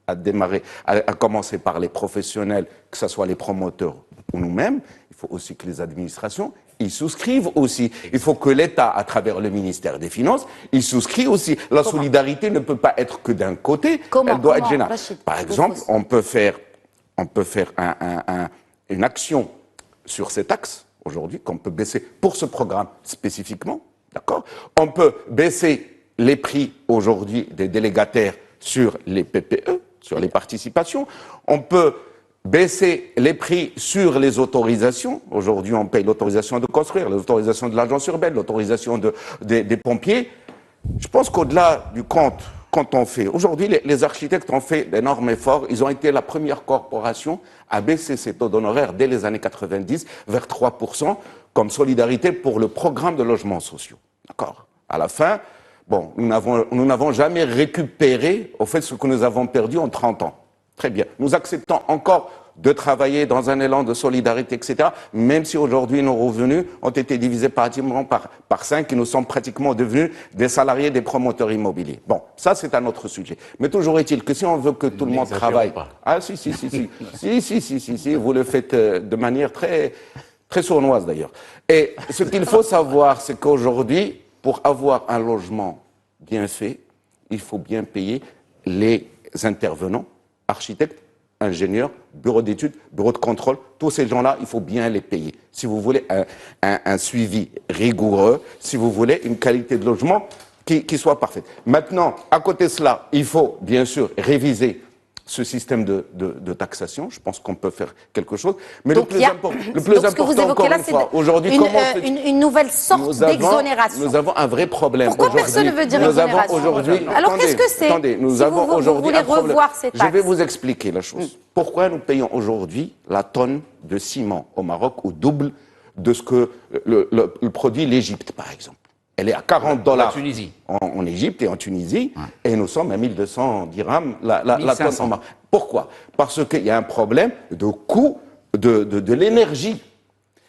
à commencer par les professionnels, que ce soit les promoteurs ou nous-mêmes, il faut aussi que les administrations ils souscrivent aussi. Il faut que l'État, à travers le ministère des Finances, il souscrit aussi. La solidarité ne peut pas être que d'un côté, elle doit être générale. Par exemple, on peut faire une action sur cet axe, aujourd'hui, qu'on peut baisser pour ce programme spécifiquement, d'accord? On peut baisser les prix aujourd'hui des délégataires sur les PPE, sur les participations. On peut baisser les prix sur les autorisations. Aujourd'hui, on paye l'autorisation de construire, l'autorisation de l'agence urbaine, l'autorisation des pompiers. Je pense qu'au-delà du compte, quand on fait... Aujourd'hui, les architectes ont fait d'énormes efforts. Ils ont été la première corporation à baisser ses taux d'honoraires dès les années 90 vers 3% comme solidarité pour le programme de logements sociaux. D'accord? À la fin, bon, nous n'avons jamais récupéré, au fait, ce que nous avons perdu en 30 ans. Très bien. Nous acceptons encore de travailler dans un élan de solidarité, etc., même si aujourd'hui nos revenus ont été divisés pratiquement par 5 et nous sommes pratiquement devenus des salariés des promoteurs immobiliers. Bon, ça c'est un autre sujet. Mais toujours est-il que si on veut que tout le monde travaille... Ah si, si, vous le faites de manière très, très sournoise d'ailleurs. Et ce qu'il faut savoir, c'est qu'aujourd'hui, pour avoir un logement bien fait, il faut bien payer les intervenants, architectes, ingénieurs, bureaux d'études, bureaux de contrôle, tous ces gens-là, il faut bien les payer. Si vous voulez un suivi rigoureux, si vous voulez une qualité de logement qui soit parfaite. Maintenant, à côté de cela, il faut bien sûr réviser ce système de taxation. Je pense qu'on peut faire quelque chose. Mais donc, le plus important, encore une fois, aujourd'hui, une nouvelle sorte d'exonération. Nous avons un vrai problème. Pourquoi personne ne veut dire exonération? Alors qu'est-ce que c'est? Attendez, nous avons aujourd'hui un problème. Je vais vous expliquer la chose. Pourquoi nous payons aujourd'hui la tonne de ciment au Maroc au double de ce que le produit l'Égypte, par exemple? Elle est à $40 en Tunisie. En Égypte et en Tunisie, et nous sommes à 1200 dirhams la tonne en Maroc. Pourquoi? Parce qu'il y a un problème de coût de l'énergie.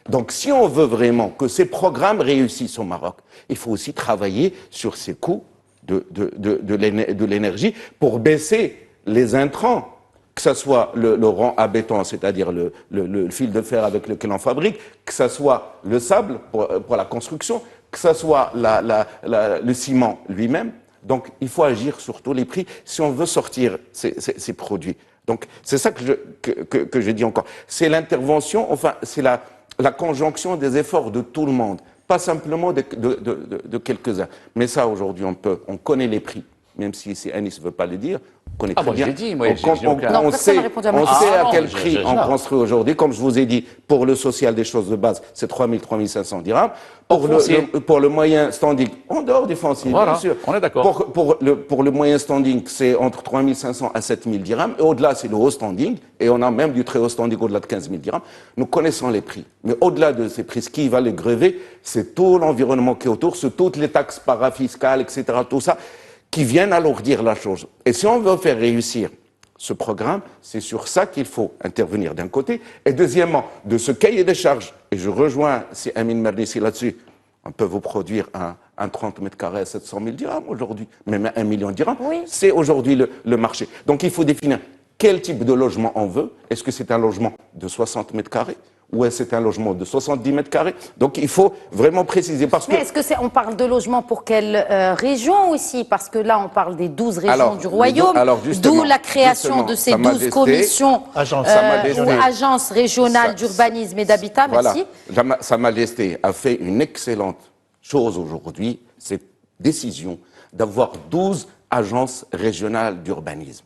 Donc si on veut vraiment que ces programmes réussissent au Maroc, il faut aussi travailler sur ces coûts de l'énergie pour baisser les intrants, que ce soit le rang à béton, c'est-à-dire le fil de fer avec lequel on fabrique, que ce soit le sable pour la construction, que ce soit le ciment lui-même. Donc, il faut agir sur tous les prix si on veut sortir ces produits. Donc, c'est ça que je dis encore. C'est l'intervention, enfin, c'est la conjonction des efforts de tout le monde, pas simplement de quelques-uns. Mais ça, aujourd'hui, on connaît les prix, même si Anis ne veut pas le dire. On connaît très bien. On sait à quel prix on construit aujourd'hui. Comme je vous ai dit, pour le social des choses de base, c'est 3 000, 3 500 dirhams. Pour le moyen standing, en dehors des fonciers, voilà, bien sûr. On est d'accord. Pour le moyen standing, c'est entre 3 500 à 7 000 dirhams. Et au-delà, c'est le haut standing. Et on a même du très haut standing au-delà de 15 000 dirhams. Nous connaissons les prix. Mais au-delà de ces prix, ce qui va les grever, c'est tout l'environnement qui est autour, c'est toutes les taxes parafiscales, etc., tout ça, qui viennent alourdir la chose. Et si on veut faire réussir ce programme, c'est sur ça qu'il faut intervenir d'un côté. Et deuxièmement, de ce cahier des charges, et je rejoins si Amin Mernissi là-dessus, on peut vous produire un 30 mètres carrés à 700 000 dirhams aujourd'hui, même 1 million de dirhams. Oui. C'est aujourd'hui le marché. Donc il faut définir quel type de logement on veut. Est-ce que c'est un logement de 60 mètres carrés ou est-ce que c'est un logement de 70 mètres carrés? Donc il faut vraiment préciser. Mais est-ce que on parle de logement pour quelle région aussi? Parce que là, on parle des 12 régions du royaume, d'où la création de ces 12 commissions ou agences régionales d'urbanisme et d'habitat. Merci. Voilà. Sa Majesté a fait une excellente chose aujourd'hui, cette décision d'avoir 12 agences régionales d'urbanisme.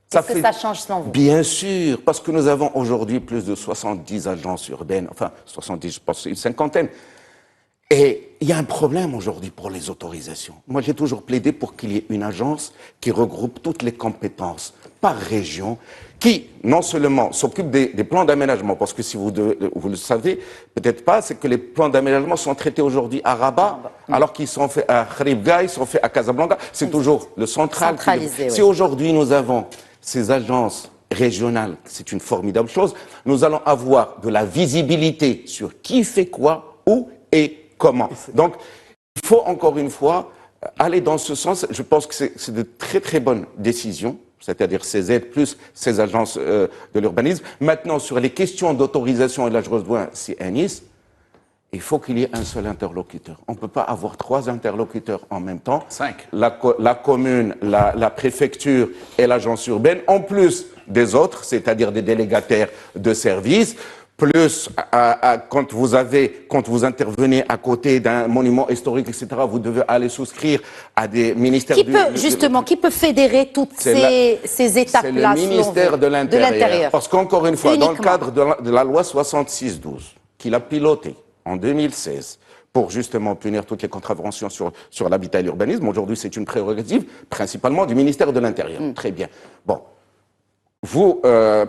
Est-ce que ça change selon vous? Bien sûr, parce que nous avons aujourd'hui plus de 70 agences urbaines, enfin 70, je pense, une cinquantaine. Et il y a un problème aujourd'hui pour les autorisations. Moi, j'ai toujours plaidé pour qu'il y ait une agence qui regroupe toutes les compétences par région, qui non seulement s'occupe des plans d'aménagement, parce que si vous le savez, peut-être pas, c'est que les plans d'aménagement sont traités aujourd'hui à Rabat, alors qu'ils sont faits à Kharibga, ils sont faits à Casablanca. C'est toujours le central. Centralisé, Si aujourd'hui nous avons ces agences régionales, c'est une formidable chose, nous allons avoir de la visibilité sur qui fait quoi, où et comment. Donc, il faut encore une fois aller dans ce sens. Je pense que c'est de très très bonnes décisions, c'est-à-dire ces aides plus ces agences de l'urbanisme. Maintenant, sur les questions d'autorisation, et là je rejoins Anis, il faut qu'il y ait un seul interlocuteur. On ne peut pas avoir 3 interlocuteurs en même temps. 5. La commune, la préfecture et l'agence urbaine, en plus des autres, c'est-à-dire des délégataires de services, plus quand vous intervenez à côté d'un monument historique, etc., vous devez aller souscrire à des ministères qui peut fédérer toutes ces étapes-là? C'est le ministère de l'Intérieur. Parce qu'encore une fois, dans le cadre de la loi 66-12, qu'il a piloté en 2016, pour justement punir toutes les contraventions sur l'habitat et l'urbanisme, aujourd'hui c'est une prérogative principalement du ministère de l'Intérieur. Très bien. Bon. Vous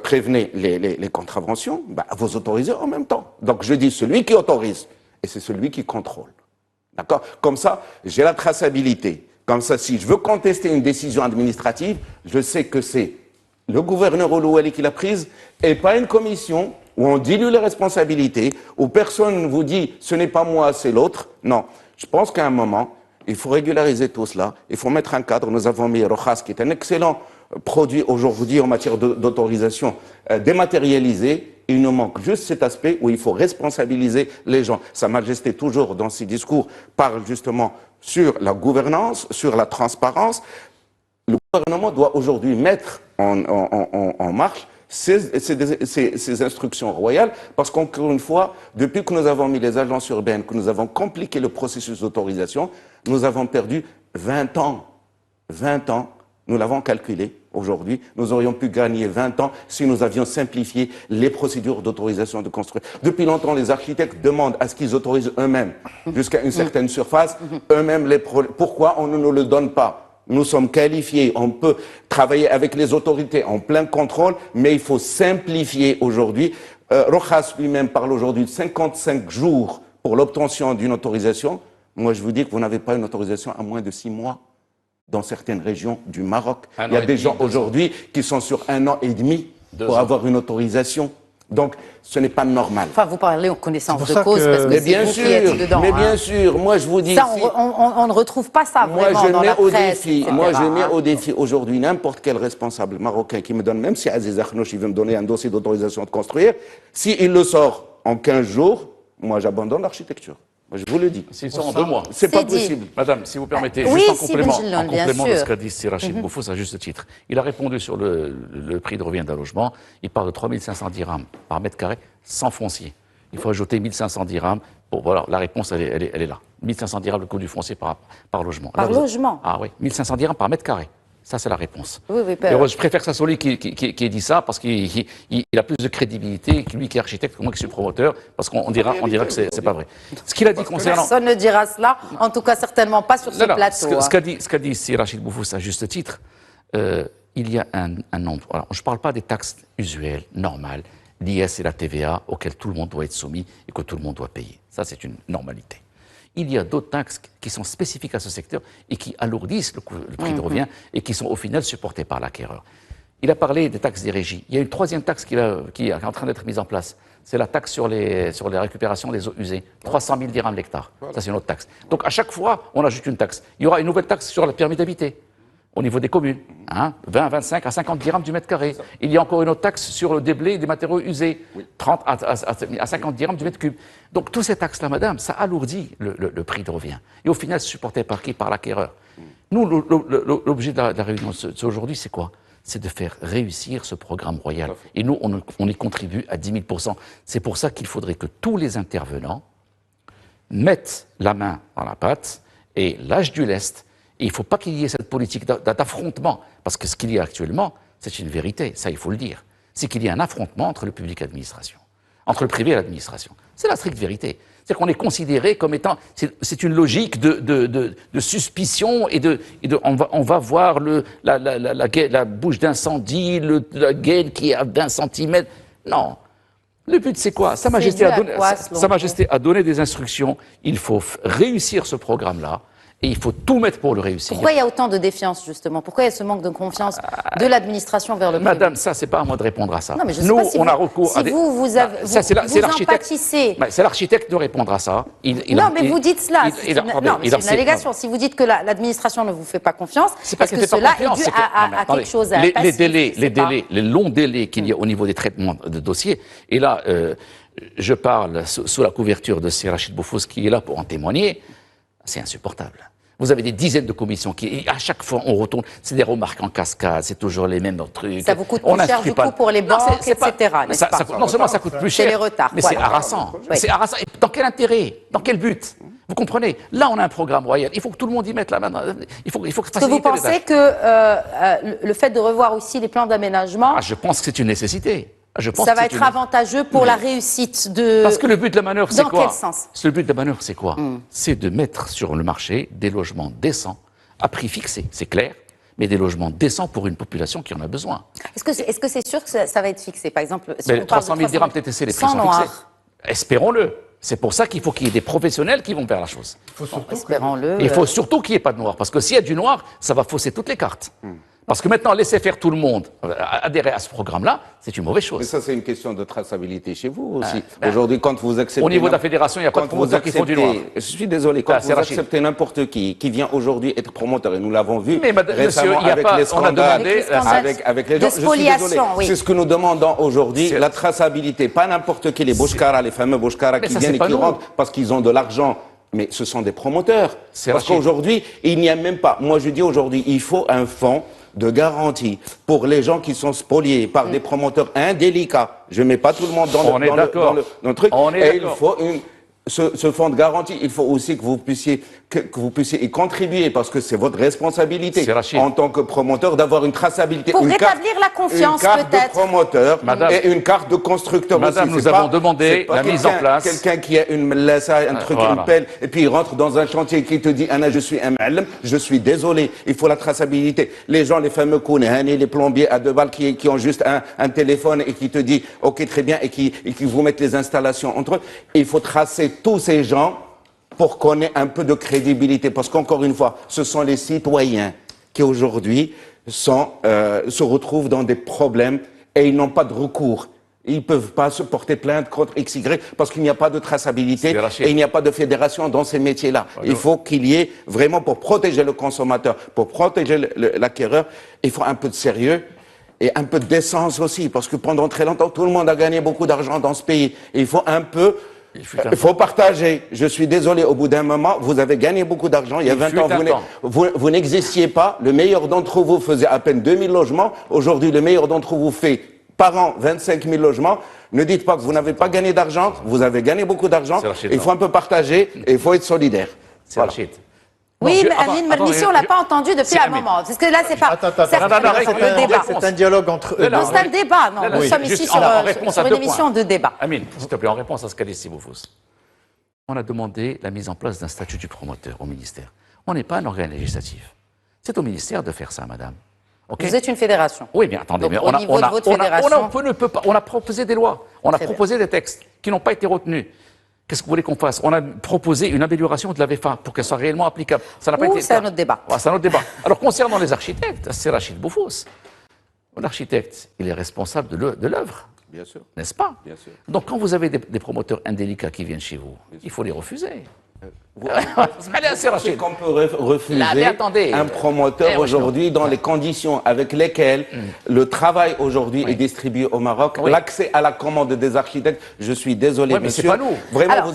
prévenez les contraventions, vous autorisez en même temps. Donc je dis celui qui autorise, et c'est celui qui contrôle. D'accord? Comme ça, j'ai la traçabilité. Comme ça, si je veux contester une décision administrative, je sais que c'est le gouverneur Olouali qui l'a prise, et pas une commission où on dilue les responsabilités, où personne ne vous dit ce n'est pas moi, c'est l'autre. Non. Je pense qu'à un moment, il faut régulariser tout cela, il faut mettre un cadre. Nous avons mis Rojas, qui est un excellent produit aujourd'hui en matière d'autorisation dématérialisée. Il nous manque juste cet aspect où il faut responsabiliser les gens. Sa Majesté, toujours dans ses discours, parle justement sur la gouvernance, sur la transparence. Le gouvernement doit aujourd'hui mettre en marche ces instructions royales, parce qu'encore une fois, depuis que nous avons mis les agences urbaines, que nous avons compliqué le processus d'autorisation, nous avons perdu 20 ans. 20 ans. Nous l'avons calculé aujourd'hui. Nous aurions pu gagner 20 ans si nous avions simplifié les procédures d'autorisation de construire. Depuis longtemps, les architectes demandent à ce qu'ils autorisent eux-mêmes jusqu'à une certaine surface, eux-mêmes pourquoi on ne nous le donne pas? Nous sommes qualifiés, on peut travailler avec les autorités en plein contrôle, mais il faut simplifier aujourd'hui. Rojas lui-même parle aujourd'hui de 55 jours pour l'obtention d'une autorisation. Moi, je vous dis que vous n'avez pas une autorisation à moins de 6 mois. Dans certaines régions du Maroc. Il y a des gens aujourd'hui qui sont sur 1 an et demi pour avoir une autorisation. Donc, ce n'est pas normal. Enfin, vous parlez en connaissance de cause, parce que c'est vous qui êtes dedans. Mais bien sûr, moi je vous dis... Ça, on ne retrouve pas ça vraiment dans la presse, Moi, je mets au défi aujourd'hui n'importe quel responsable marocain qui me donne, même si Aziz Akhnouch veut me donner un dossier d'autorisation de construire, s'il le sort en 15 jours, moi j'abandonne l'architecture. Je vous le dis. S'ils sont en 2 mois. C'est pas possible. Madame, si vous permettez, oui, juste en complément de sûr. ce qu'a dit Rachid Boufous à juste titre. Il a répondu sur le prix de revient d'un logement. Il parle de 3500 dirhams par mètre carré sans foncier. Il faut ajouter 1500 dirhams. Bon, voilà, la réponse, elle est là. 1500 dirhams le coût du foncier par logement. Par logement? Ah oui, 1500 dirhams par mètre carré. Ça, c'est la réponse. Oui, je préfère que ça soit lui qui ait dit ça, parce qu'il a plus de crédibilité que lui qui est architecte, que moi qui suis promoteur, parce qu'on dira que c'est pas vrai. Ce qu'il a dit concernant... Personne ne dira cela, en tout cas certainement pas sur ce plateau. Ce qu'a dit Rachid Boufous à juste titre, il y a un nombre... Alors, je ne parle pas des taxes usuelles, normales, l'IS et la TVA, auxquelles tout le monde doit être soumis et que tout le monde doit payer. Ça, c'est une normalité. Il y a d'autres taxes qui sont spécifiques à ce secteur et qui alourdissent le prix de revient et qui sont au final supportées par l'acquéreur. Il a parlé des taxes des régies. Il y a une 3e taxe qui est en train d'être mise en place. C'est la taxe sur les récupérations des eaux usées. 300 000 dirhams l'hectare. Voilà. Ça, c'est une autre taxe. Donc, à chaque fois, on ajoute une taxe. Il y aura une nouvelle taxe sur le permis d'habiter au niveau des communes. 20, 25 à 50 dirhams du mètre carré. Il y a encore une autre taxe sur le déblai des matériaux usés. 30 à 50 dirhams du mètre cube. Donc, toutes ces taxes-là, madame, ça alourdit le prix de revient. Et au final, c'est supporté par qui? Par l'acquéreur. Nous, l'objet de la réunion d'aujourd'hui, c'est quoi? C'est de faire réussir ce programme royal. Et nous, on y contribue à 10 000%. C'est pour ça qu'il faudrait que tous les intervenants mettent la main dans la pâte et lâchent du lest. Et il ne faut pas qu'il y ait cette politique d'affrontement, parce que ce qu'il y a actuellement, c'est une vérité, ça il faut le dire. C'est qu'il y a un affrontement entre le public et l'administration, entre le privé et l'administration. C'est la stricte vérité. C'est-à-dire qu'on est considéré comme étant... C'est une logique de suspicion et on va voir la bouche d'incendie, la gaine qui est à 20 cm. Non. Le but, c'est quoi? Sa Majesté a donné des instructions. Il faut réussir ce programme-là. Et il faut tout mettre pour le réussir. Pourquoi il y a autant de défiance, justement? Pourquoi il y a ce manque de confiance de l'administration vers le privé? Madame, ça, c'est pas à moi de répondre à ça. Non, mais je sais pas si on a recours à des... vous empâtissez. C'est l'architecte de répondre à ça. Vous dites cela. C'est une allégation. Si vous dites que l'administration ne vous fait pas confiance, est-ce que cela est dû à quelque chose, à un passif? Les longs délais qu'il y a au niveau des traitements de dossiers, et là... je parle sous la couverture de C. Rachid Boufous qui est là pour en témoigner, c'est insupportable. Vous avez des dizaines de commissions qui, à chaque fois, on retourne. C'est des remarques en cascade, c'est toujours les mêmes trucs. Ça vous coûte plus cher du coup pour les banques, etc. n'est-ce pas Non seulement ça coûte plus cher, c'est les retards, mais voilà. c'est harassant. Oui. C'est harassant. Et dans quel intérêt? Dans quel but? Vous comprenez? Là, on a un programme royal. Il faut que tout le monde y mette la main. Il faut que Est-ce que vous pensez que le fait de revoir aussi les plans d'aménagement, je pense que c'est une nécessité. ça va être avantageux pour la réussite de... Parce que le but de la manœuvre, c'est quoi? Dans quel sens? Le but de la manœuvre, c'est quoi? C'est de mettre sur le marché des logements décents, à prix fixé, c'est clair, mais des logements décents pour une population qui en a besoin. Est-ce que c'est sûr que ça va être fixé? Par exemple, si Mais on parle 300 000 dirhams TTC, les prix sans sont noir. fixés. Espérons-le. C'est pour ça qu'il faut qu'il y ait des professionnels qui vont faire la chose. Espérons-le. Il faut surtout qu'il n'y ait pas de noir, parce que s'il y a du noir, ça va fausser toutes les cartes. Parce que maintenant, laisser faire tout le monde adhérer à ce programme-là, c'est une mauvaise chose. Mais ça, c'est une question de traçabilité chez vous aussi. Aujourd'hui, quand vous acceptez... Au niveau de la fédération, il n'y a pas de promoteurs qui font du noir. Je suis désolé, quand vous acceptez n'importe qui vient aujourd'hui être promoteur, et nous l'avons vu récemment avec les scandales, avec les gens, je suis désolé. Oui. C'est ce que nous demandons aujourd'hui, la traçabilité. Pas n'importe qui, les Bouchkara, les fameux Bouchkara qui viennent et qui rentrent parce qu'ils ont de l'argent. Mais ce sont des promoteurs. Parce qu'aujourd'hui, il n'y a même pas... Moi, je dis aujourd'hui, il faut un fonds de garantie pour les gens qui sont spoliés par des promoteurs indélicats. Je ne mets pas tout le monde dans le truc. Et il faut ce fonds de garantie, il faut aussi que vous puissiez y contribuer parce que c'est votre responsabilité en tant que promoteur d'avoir une traçabilité. Pour rétablir la confiance, peut-être. Une carte de promoteur et une carte de constructeur aussi. Madame, nous avons demandé la mise en place. Quelqu'un qui a une lassa, un truc, une pelle, et puis il rentre dans un chantier qui te dit, Anna, je suis un ma'alem, je suis désolé, il faut la traçabilité. Les gens, les fameux kounehani, les plombiers à 2 balles qui ont juste un téléphone et qui te dit, ok, très bien, et qui vous mettent les installations entre eux. Il faut tracer tous ces gens pour qu'on ait un peu de crédibilité. Parce qu'encore une fois, ce sont les citoyens qui aujourd'hui se retrouvent dans des problèmes et ils n'ont pas de recours. Ils ne peuvent pas se porter plainte contre XY parce qu'il n'y a pas de traçabilité et il n'y a pas de fédération dans ces métiers-là. Il faut qu'il y ait vraiment, pour protéger le consommateur, pour protéger l'acquéreur, il faut un peu de sérieux. Et un peu de décence aussi, parce que pendant très longtemps, tout le monde a gagné beaucoup d'argent dans ce pays. Et il faut un peu... Il faut partager. Je suis désolé, au bout d'un moment, vous avez gagné beaucoup d'argent. Il y a 20 ans, vous n'existiez pas. Le meilleur d'entre vous faisait à peine 2000 logements. Aujourd'hui, le meilleur d'entre vous fait par an 25 000 logements. Ne dites pas que vous n'avez pas gagné d'argent. Vous avez gagné beaucoup d'argent. Il faut un peu partager et il faut être solidaire. C'est Rachid. Oui, mais Amine Mernissi, on ne l'a pas entendu depuis un moment. Parce que là, c'est pas... C'est un dialogue entre eux. Non, c'est un débat. Non, nous sommes ici sur une émission de débat. Amine, s'il te plaît, en réponse à ce qu'a dit Boufous. On a demandé la mise en place d'un statut du promoteur au ministère. On n'est pas un organe législatif. C'est au ministère de faire ça, madame. Okay. Vous êtes une fédération. Oui, bien, attendez. Donc, au niveau de votre fédération... On a proposé des lois, on a proposé des textes qui n'ont pas été retenus. Qu'est-ce que vous voulez qu'on fasse? On a proposé une amélioration de la VFA pour qu'elle soit réellement applicable. Ça n'a pas été. C'est un autre débat. C'est un autre débat. Alors, concernant les architectes, c'est Rachid Boufous. L'architecte, il est responsable de l'œuvre. Bien sûr. N'est-ce pas? Bien sûr. Donc, quand vous avez des promoteurs indélicats qui viennent chez vous, il faut les refuser. C'est qu'on peut refuser un promoteur aujourd'hui dans les conditions avec lesquelles le travail aujourd'hui est distribué au Maroc. L'accès à la commande des architectes, je suis désolé, monsieur. Mais c'est pas nous. Vraiment,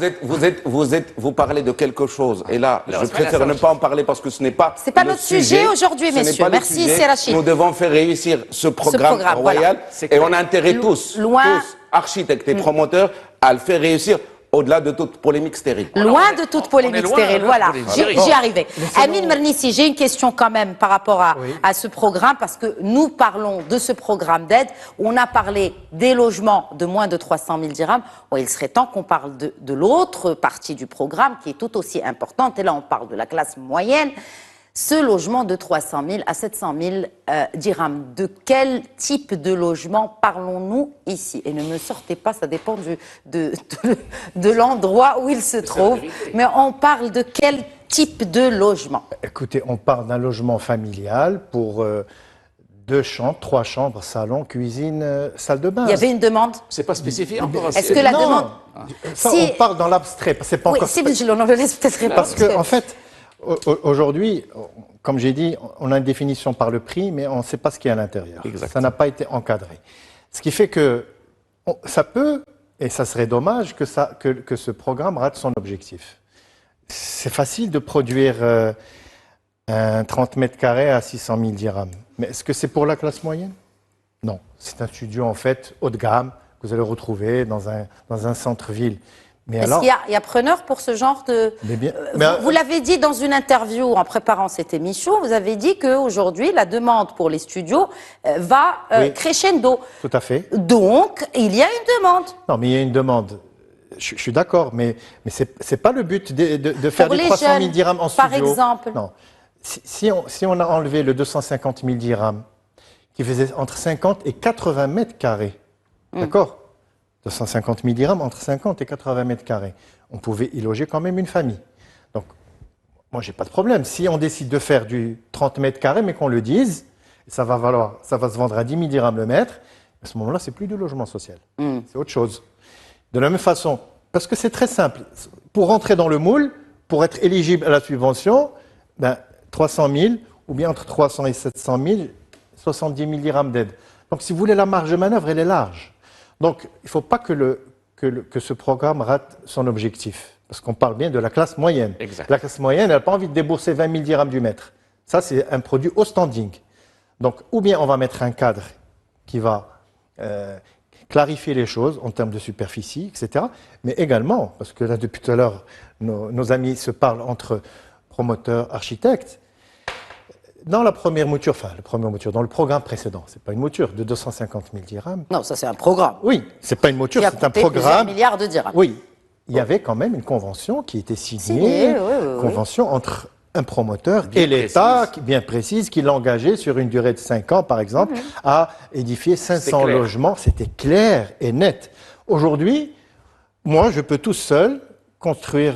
vous parlez de quelque chose. Et là, je préfère ne pas en parler parce que ce n'est pas. C'est pas notre sujet aujourd'hui, messieurs. Merci, c'est Rachid. Nous devons faire réussir ce programme royal et on a intérêt tous, architectes et promoteurs, à le faire réussir. Au-delà de toute polémique stérile. Loin de toute polémique stérile, voilà. J'y arrivais. Amine Mernissi, j'ai une question quand même par rapport à ce programme, parce que nous parlons de ce programme d'aide. On a parlé des logements de moins de 300 000 dirhams. Bon, il serait temps qu'on parle de l'autre partie du programme, qui est tout aussi importante. Et là, on parle de la classe moyenne. Ce logement de 300 000 à 700 000 dirhams, de quel type de logement parlons-nous ici? Et ne me sortez pas, ça dépend de l'endroit où il se trouve, mais on parle de quel type de logement? Écoutez, on parle d'un logement familial pour 2 chambres, 3 chambres, salon, cuisine, salle de bain. Il y avait une demande? C'est pas spécifié encore. Est-ce que la demande... Ça, on parle dans l'abstrait, c'est pas encore... Oui, si, on le laisse peut-être répondre. Parce que, en fait... Aujourd'hui, comme j'ai dit, on a une définition par le prix, mais on ne sait pas ce qu'il y a à l'intérieur. Ça n'a pas été encadré. Ce qui fait que ça peut Et ça serait dommage que ce programme rate son objectif. C'est facile de produire un 30 mètres carrés à 600 000 dirhams. Mais est-ce que c'est pour la classe moyenne? Non. C'est un studio, en fait, haut de gamme, que vous allez retrouver dans un centre-ville. Mais Est-ce alors, qu'il y a preneur pour ce genre de... Vous l'avez dit dans une interview en préparant cette émission, vous avez dit qu'aujourd'hui, la demande pour les studios va crescendo. Tout à fait. Donc, il y a une demande. Non, mais il y a une demande. Je suis d'accord, mais c'est pas le but de faire Pour du les 300 000 jeunes, dirhams en studio. par exemple. Non. Si on a enlevé le 250 000 dirhams, qui faisait entre 50 et 80 mètres carrés, d'accord, 250 000 dirhams entre 50 et 80 mètres carrés, on pouvait y loger quand même une famille. Donc, moi, j'ai pas de problème. Si on décide de faire du 30 mètres carrés, mais qu'on le dise, ça va se vendre à 10 000 dirhams le mètre, à ce moment-là, c'est plus du logement social. C'est autre chose. De la même façon, parce que c'est très simple. Pour rentrer dans le moule, pour être éligible à la subvention, 300 000 ou bien entre 300 et 700 000, 70 000 dirhams d'aide. Donc, si vous voulez, la marge de manœuvre, elle est large. Donc, il ne faut pas que ce programme rate son objectif. Parce qu'on parle bien de la classe moyenne. Exact. La classe moyenne, elle n'a pas envie de débourser 20 000 dirhams du mètre. Ça, c'est un produit au standing. Donc, ou bien on va mettre un cadre qui va clarifier les choses en termes de superficie, etc. Mais également, parce que là, depuis tout à l'heure, nos amis se parlent entre promoteurs, architectes. Dans la première mouture, dans le programme précédent, c'est pas une mouture de 250 000 dirhams. Non, ça c'est un programme. Oui, c'est pas une mouture, Qui a c'est un coûté plusieurs programme. milliards de dirhams. Oui, il y avait quand même une convention qui était signée, oui. convention entre un promoteur et l'État, bien précise, qui l'engageait sur une durée de 5 ans, par exemple, à édifier 500 logements. C'était clair et net. Aujourd'hui, moi, je peux tout seul construire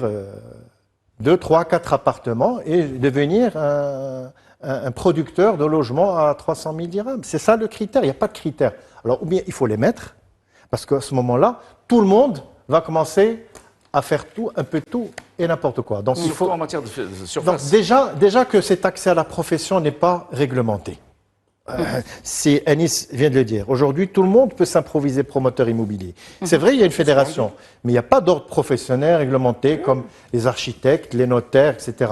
2, 3, 4 appartements et devenir un producteur de logements à 300 000 dirhams. C'est ça le critère, il n'y a pas de critère. Alors, ou bien il faut les mettre, parce qu'à ce moment-là, tout le monde va commencer à faire tout, un peu tout et n'importe quoi. Donc, il faut, en matière de donc surface. déjà que cet accès à la profession n'est pas réglementé. Anis vient de le dire. Aujourd'hui, tout le monde peut s'improviser promoteur immobilier. C'est vrai, il y a une fédération, mais il n'y a pas d'ordre professionnel réglementé comme les architectes, les notaires, etc.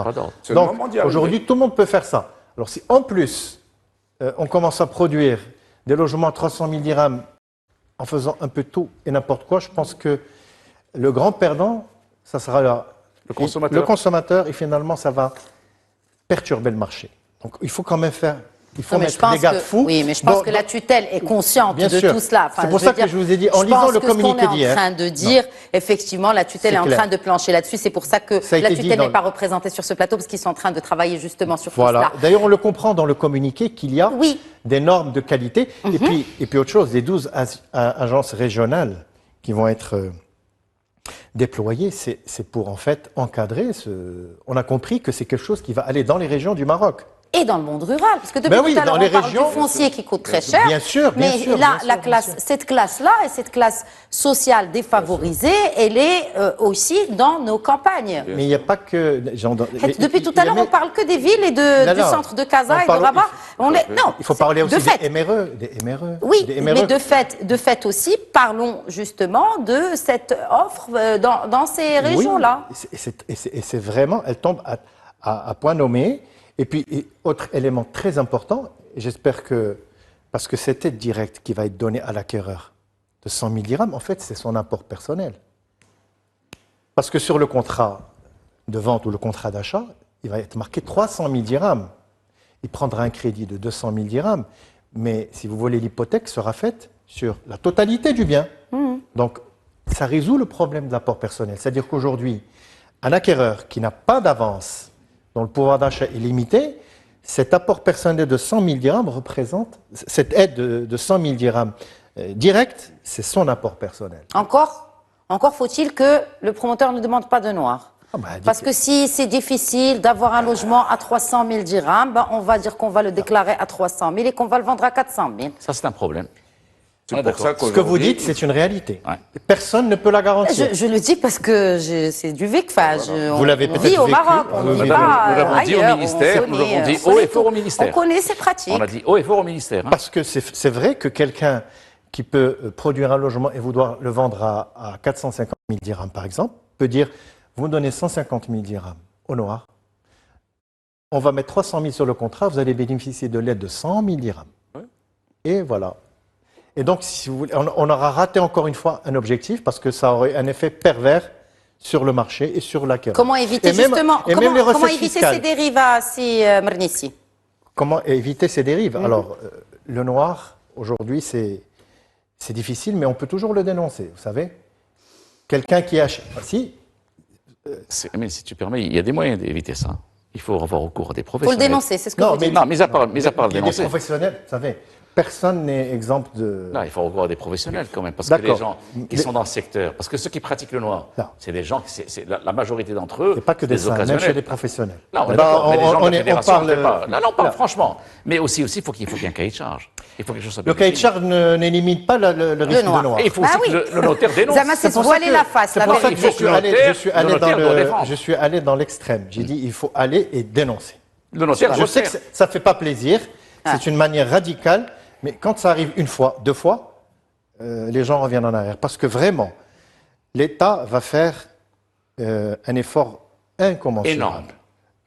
Donc, aujourd'hui, tout le monde peut faire ça. Alors, si en plus, on commence à produire des logements à 300 000 dirhams en faisant un peu tout et n'importe quoi, je pense que le grand perdant, ça sera le consommateur et finalement, ça va perturber le marché. Donc, il faut quand même faire... Il faut mettre des garde-fous. Oui, mais je pense que la tutelle est consciente de tout cela. C'est pour ça que je vous ai dit, en lisant le communiqué d'hier. Je pense que ce qu'on est en train de dire, effectivement, la tutelle est en train de plancher là-dessus. C'est pour ça que la tutelle n'est pas représentée sur ce plateau, parce qu'ils sont en train de travailler justement sur tout cela. D'ailleurs, on le comprend dans le communiqué qu'il y a des normes de qualité. Et puis autre chose, les 12 agences régionales qui vont être déployées, c'est pour en fait encadrer On a compris que c'est quelque chose qui va aller dans les régions du Maroc. Et dans le monde rural, parce que depuis tout à l'heure, on parle du foncier qui coûte très cher. Bien sûr, mais cette classe-là et cette classe sociale défavorisée, elle est aussi dans nos campagnes. Mais il n'y a pas que... Depuis tout à l'heure, on ne parle que des villes et du centre de Casa et de Rabat. Il faut parler aussi des MRE. Oui, mais de fait aussi, parlons justement de cette offre dans ces régions-là. Et c'est vraiment, elle tombe à point nommé. Et puis, autre élément très important, et j'espère que, parce que cette aide directe qui va être donnée à l'acquéreur de 100 000 dirhams, en fait, c'est son apport personnel. Parce que sur le contrat de vente ou le contrat d'achat, il va être marqué 300 000 dirhams. Il prendra un crédit de 200 000 dirhams, mais si vous voulez, l'hypothèque sera faite sur la totalité du bien. Donc, ça résout le problème de l'apport personnel. C'est-à-dire qu'aujourd'hui, un acquéreur qui n'a pas d'avance, dont le pouvoir d'achat est limité, cet apport personnel de 100 000 dirhams représente, cette aide de 100 000 dirhams directe, c'est son apport personnel. Encore faut-il que le promoteur ne demande pas de noir. Parce que si c'est difficile d'avoir un logement à 300 000 dirhams, on va dire qu'on va le déclarer à 300 000 et qu'on va le vendre à 400 000. Ça, c'est un problème. C'est pour ça ce que vous dites, c'est une réalité. Personne ne peut la garantir. Je le dis parce que c'est du vécu. Vous l'avez peut-être vécu. On vit au Maroc, on ne vit pas nous l'avons dit au ministère, nous l'avons dit haut et fort au ministère. On connaît ces pratiques. On a dit haut et fort au ministère. Parce que c'est vrai que quelqu'un qui peut produire un logement et vouloir le vendre à 450 000 dirhams, par exemple, peut dire, vous me donnez 150 000 dirhams au noir, on va mettre 300 000 sur le contrat, vous allez bénéficier de l'aide de 100 000 dirhams. Ouais. Et voilà. Et donc, si vous voulez, on aura raté encore une fois un objectif parce que ça aurait un effet pervers sur le marché et sur l'acquéreur. Comment éviter justement, comment éviter ces dérives Mernissi? Comment éviter ces dérives? Alors, le noir, aujourd'hui, c'est difficile, mais on peut toujours le dénoncer, vous savez. Quelqu'un qui achète... Mais si tu permets, il y a des moyens d'éviter ça. Il faut avoir recours à des Il faut professionnels. le dénoncer, c'est ce que vous dites. Non, mis à part le dénoncer. Les professionnels, vous savez, personne n'est exempt de... Non, il faut recours à des professionnels quand même, parce que les gens qui sont dans le secteur, parce que ceux qui pratiquent le noir, c'est des gens, la majorité d'entre eux, c'est pas que des saints, même chez les professionnels. Non, on est d'accord, mais les gens de la fédération ne pas. Non, pas franchement. Mais aussi, il faut qu'il y ait un cahier de charge. Il faut que quelque chose soit le cahier de charge n'élimine pas le risque de noir. Et il faut aussi que le notaire dénonce. C'est se voiler la face, c'est la pour ça que vérité. je suis allé dans l'extrême. J'ai dit, il faut aller et dénoncer. Le notaire, je sais que ça ne fait pas plaisir, c'est une manière radicale, mais quand ça arrive une fois, deux fois, les gens reviennent en arrière. Parce que vraiment, l'État va faire un effort incommensurable. Énorme.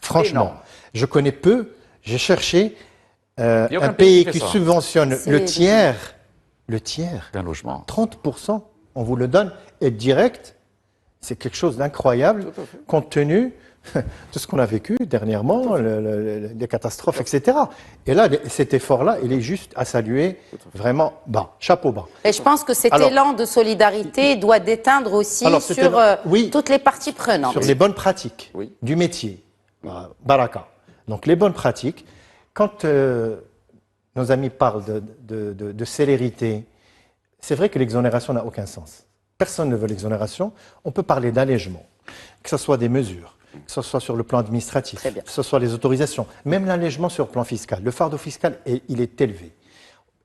Franchement, Énorme. je connais peu, j'ai cherché un pays qui subventionne le tiers d'un logement. 30%, on vous le donne, et direct, c'est quelque chose d'incroyable, compte tenu de ce qu'on a vécu dernièrement, les catastrophes, etc. Et là, cet effort-là, il est juste à saluer, vraiment bas, chapeau bas. Et je pense que cet élan de solidarité doit déteindre aussi sur toutes les parties prenantes. Sur les bonnes pratiques du métier, Baraka. Donc les bonnes pratiques, quand nos amis parlent de célérité, c'est vrai que l'exonération n'a aucun sens. Personne ne veut l'exonération. On peut parler d'allègement, que ce soit des mesures, que ce soit sur le plan administratif, que ce soit les autorisations, même l'allègement sur le plan fiscal. Le fardeau fiscal, il est élevé.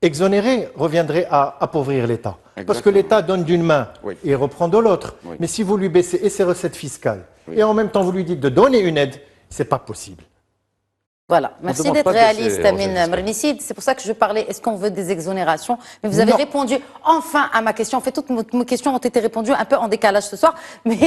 Exonérer reviendrait à appauvrir l'État. Parce que l'État donne d'une main et reprend de l'autre. Mais si vous lui baissez et ses recettes fiscales, et en même temps vous lui dites de donner une aide, ce n'est pas possible. Voilà, merci d'être réaliste, Amin Mernissi. C'est pour ça que je parlais, est-ce qu'on veut des exonérations? Mais vous avez répondu enfin à ma question. En fait, toutes mes questions ont été répondues un peu en décalage ce soir. Mais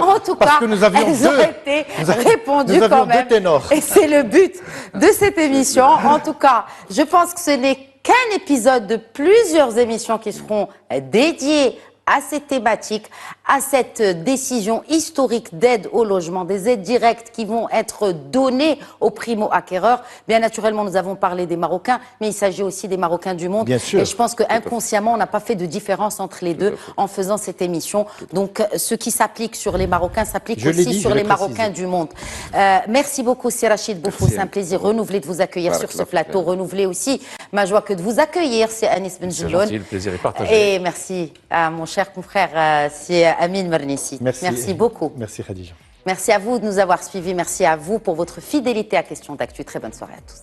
en tout cas, elles ont été répondues quand même. Et c'est le but de cette émission. En tout cas, je pense que ce n'est qu'un épisode de plusieurs émissions qui seront dédiées à cette thématique, à cette décision historique d'aide au logement, des aides directes qui vont être données aux primo-acquéreurs. Bien naturellement, nous avons parlé des Marocains, mais il s'agit aussi des Marocains du monde. Bien sûr. Et je pense qu'inconsciemment, on n'a pas fait de différence entre les deux en faisant cette émission. Donc, ce qui s'applique sur les Marocains s'applique aussi sur les Marocains du monde. Merci beaucoup, c'est Rachid Boufou. C'est un plaisir renouvelé de vous accueillir sur ce plateau. Renouvelé aussi ma joie que de vous accueillir, c'est Anis Benjelloun. C'est gentil, le plaisir est partagé. Et merci à mon cher confrère, c'est Amin Mernissi. Merci beaucoup. Merci Khadija. Merci à vous de nous avoir suivis. Merci à vous pour votre fidélité à Question d'Actu. Très bonne soirée à tous.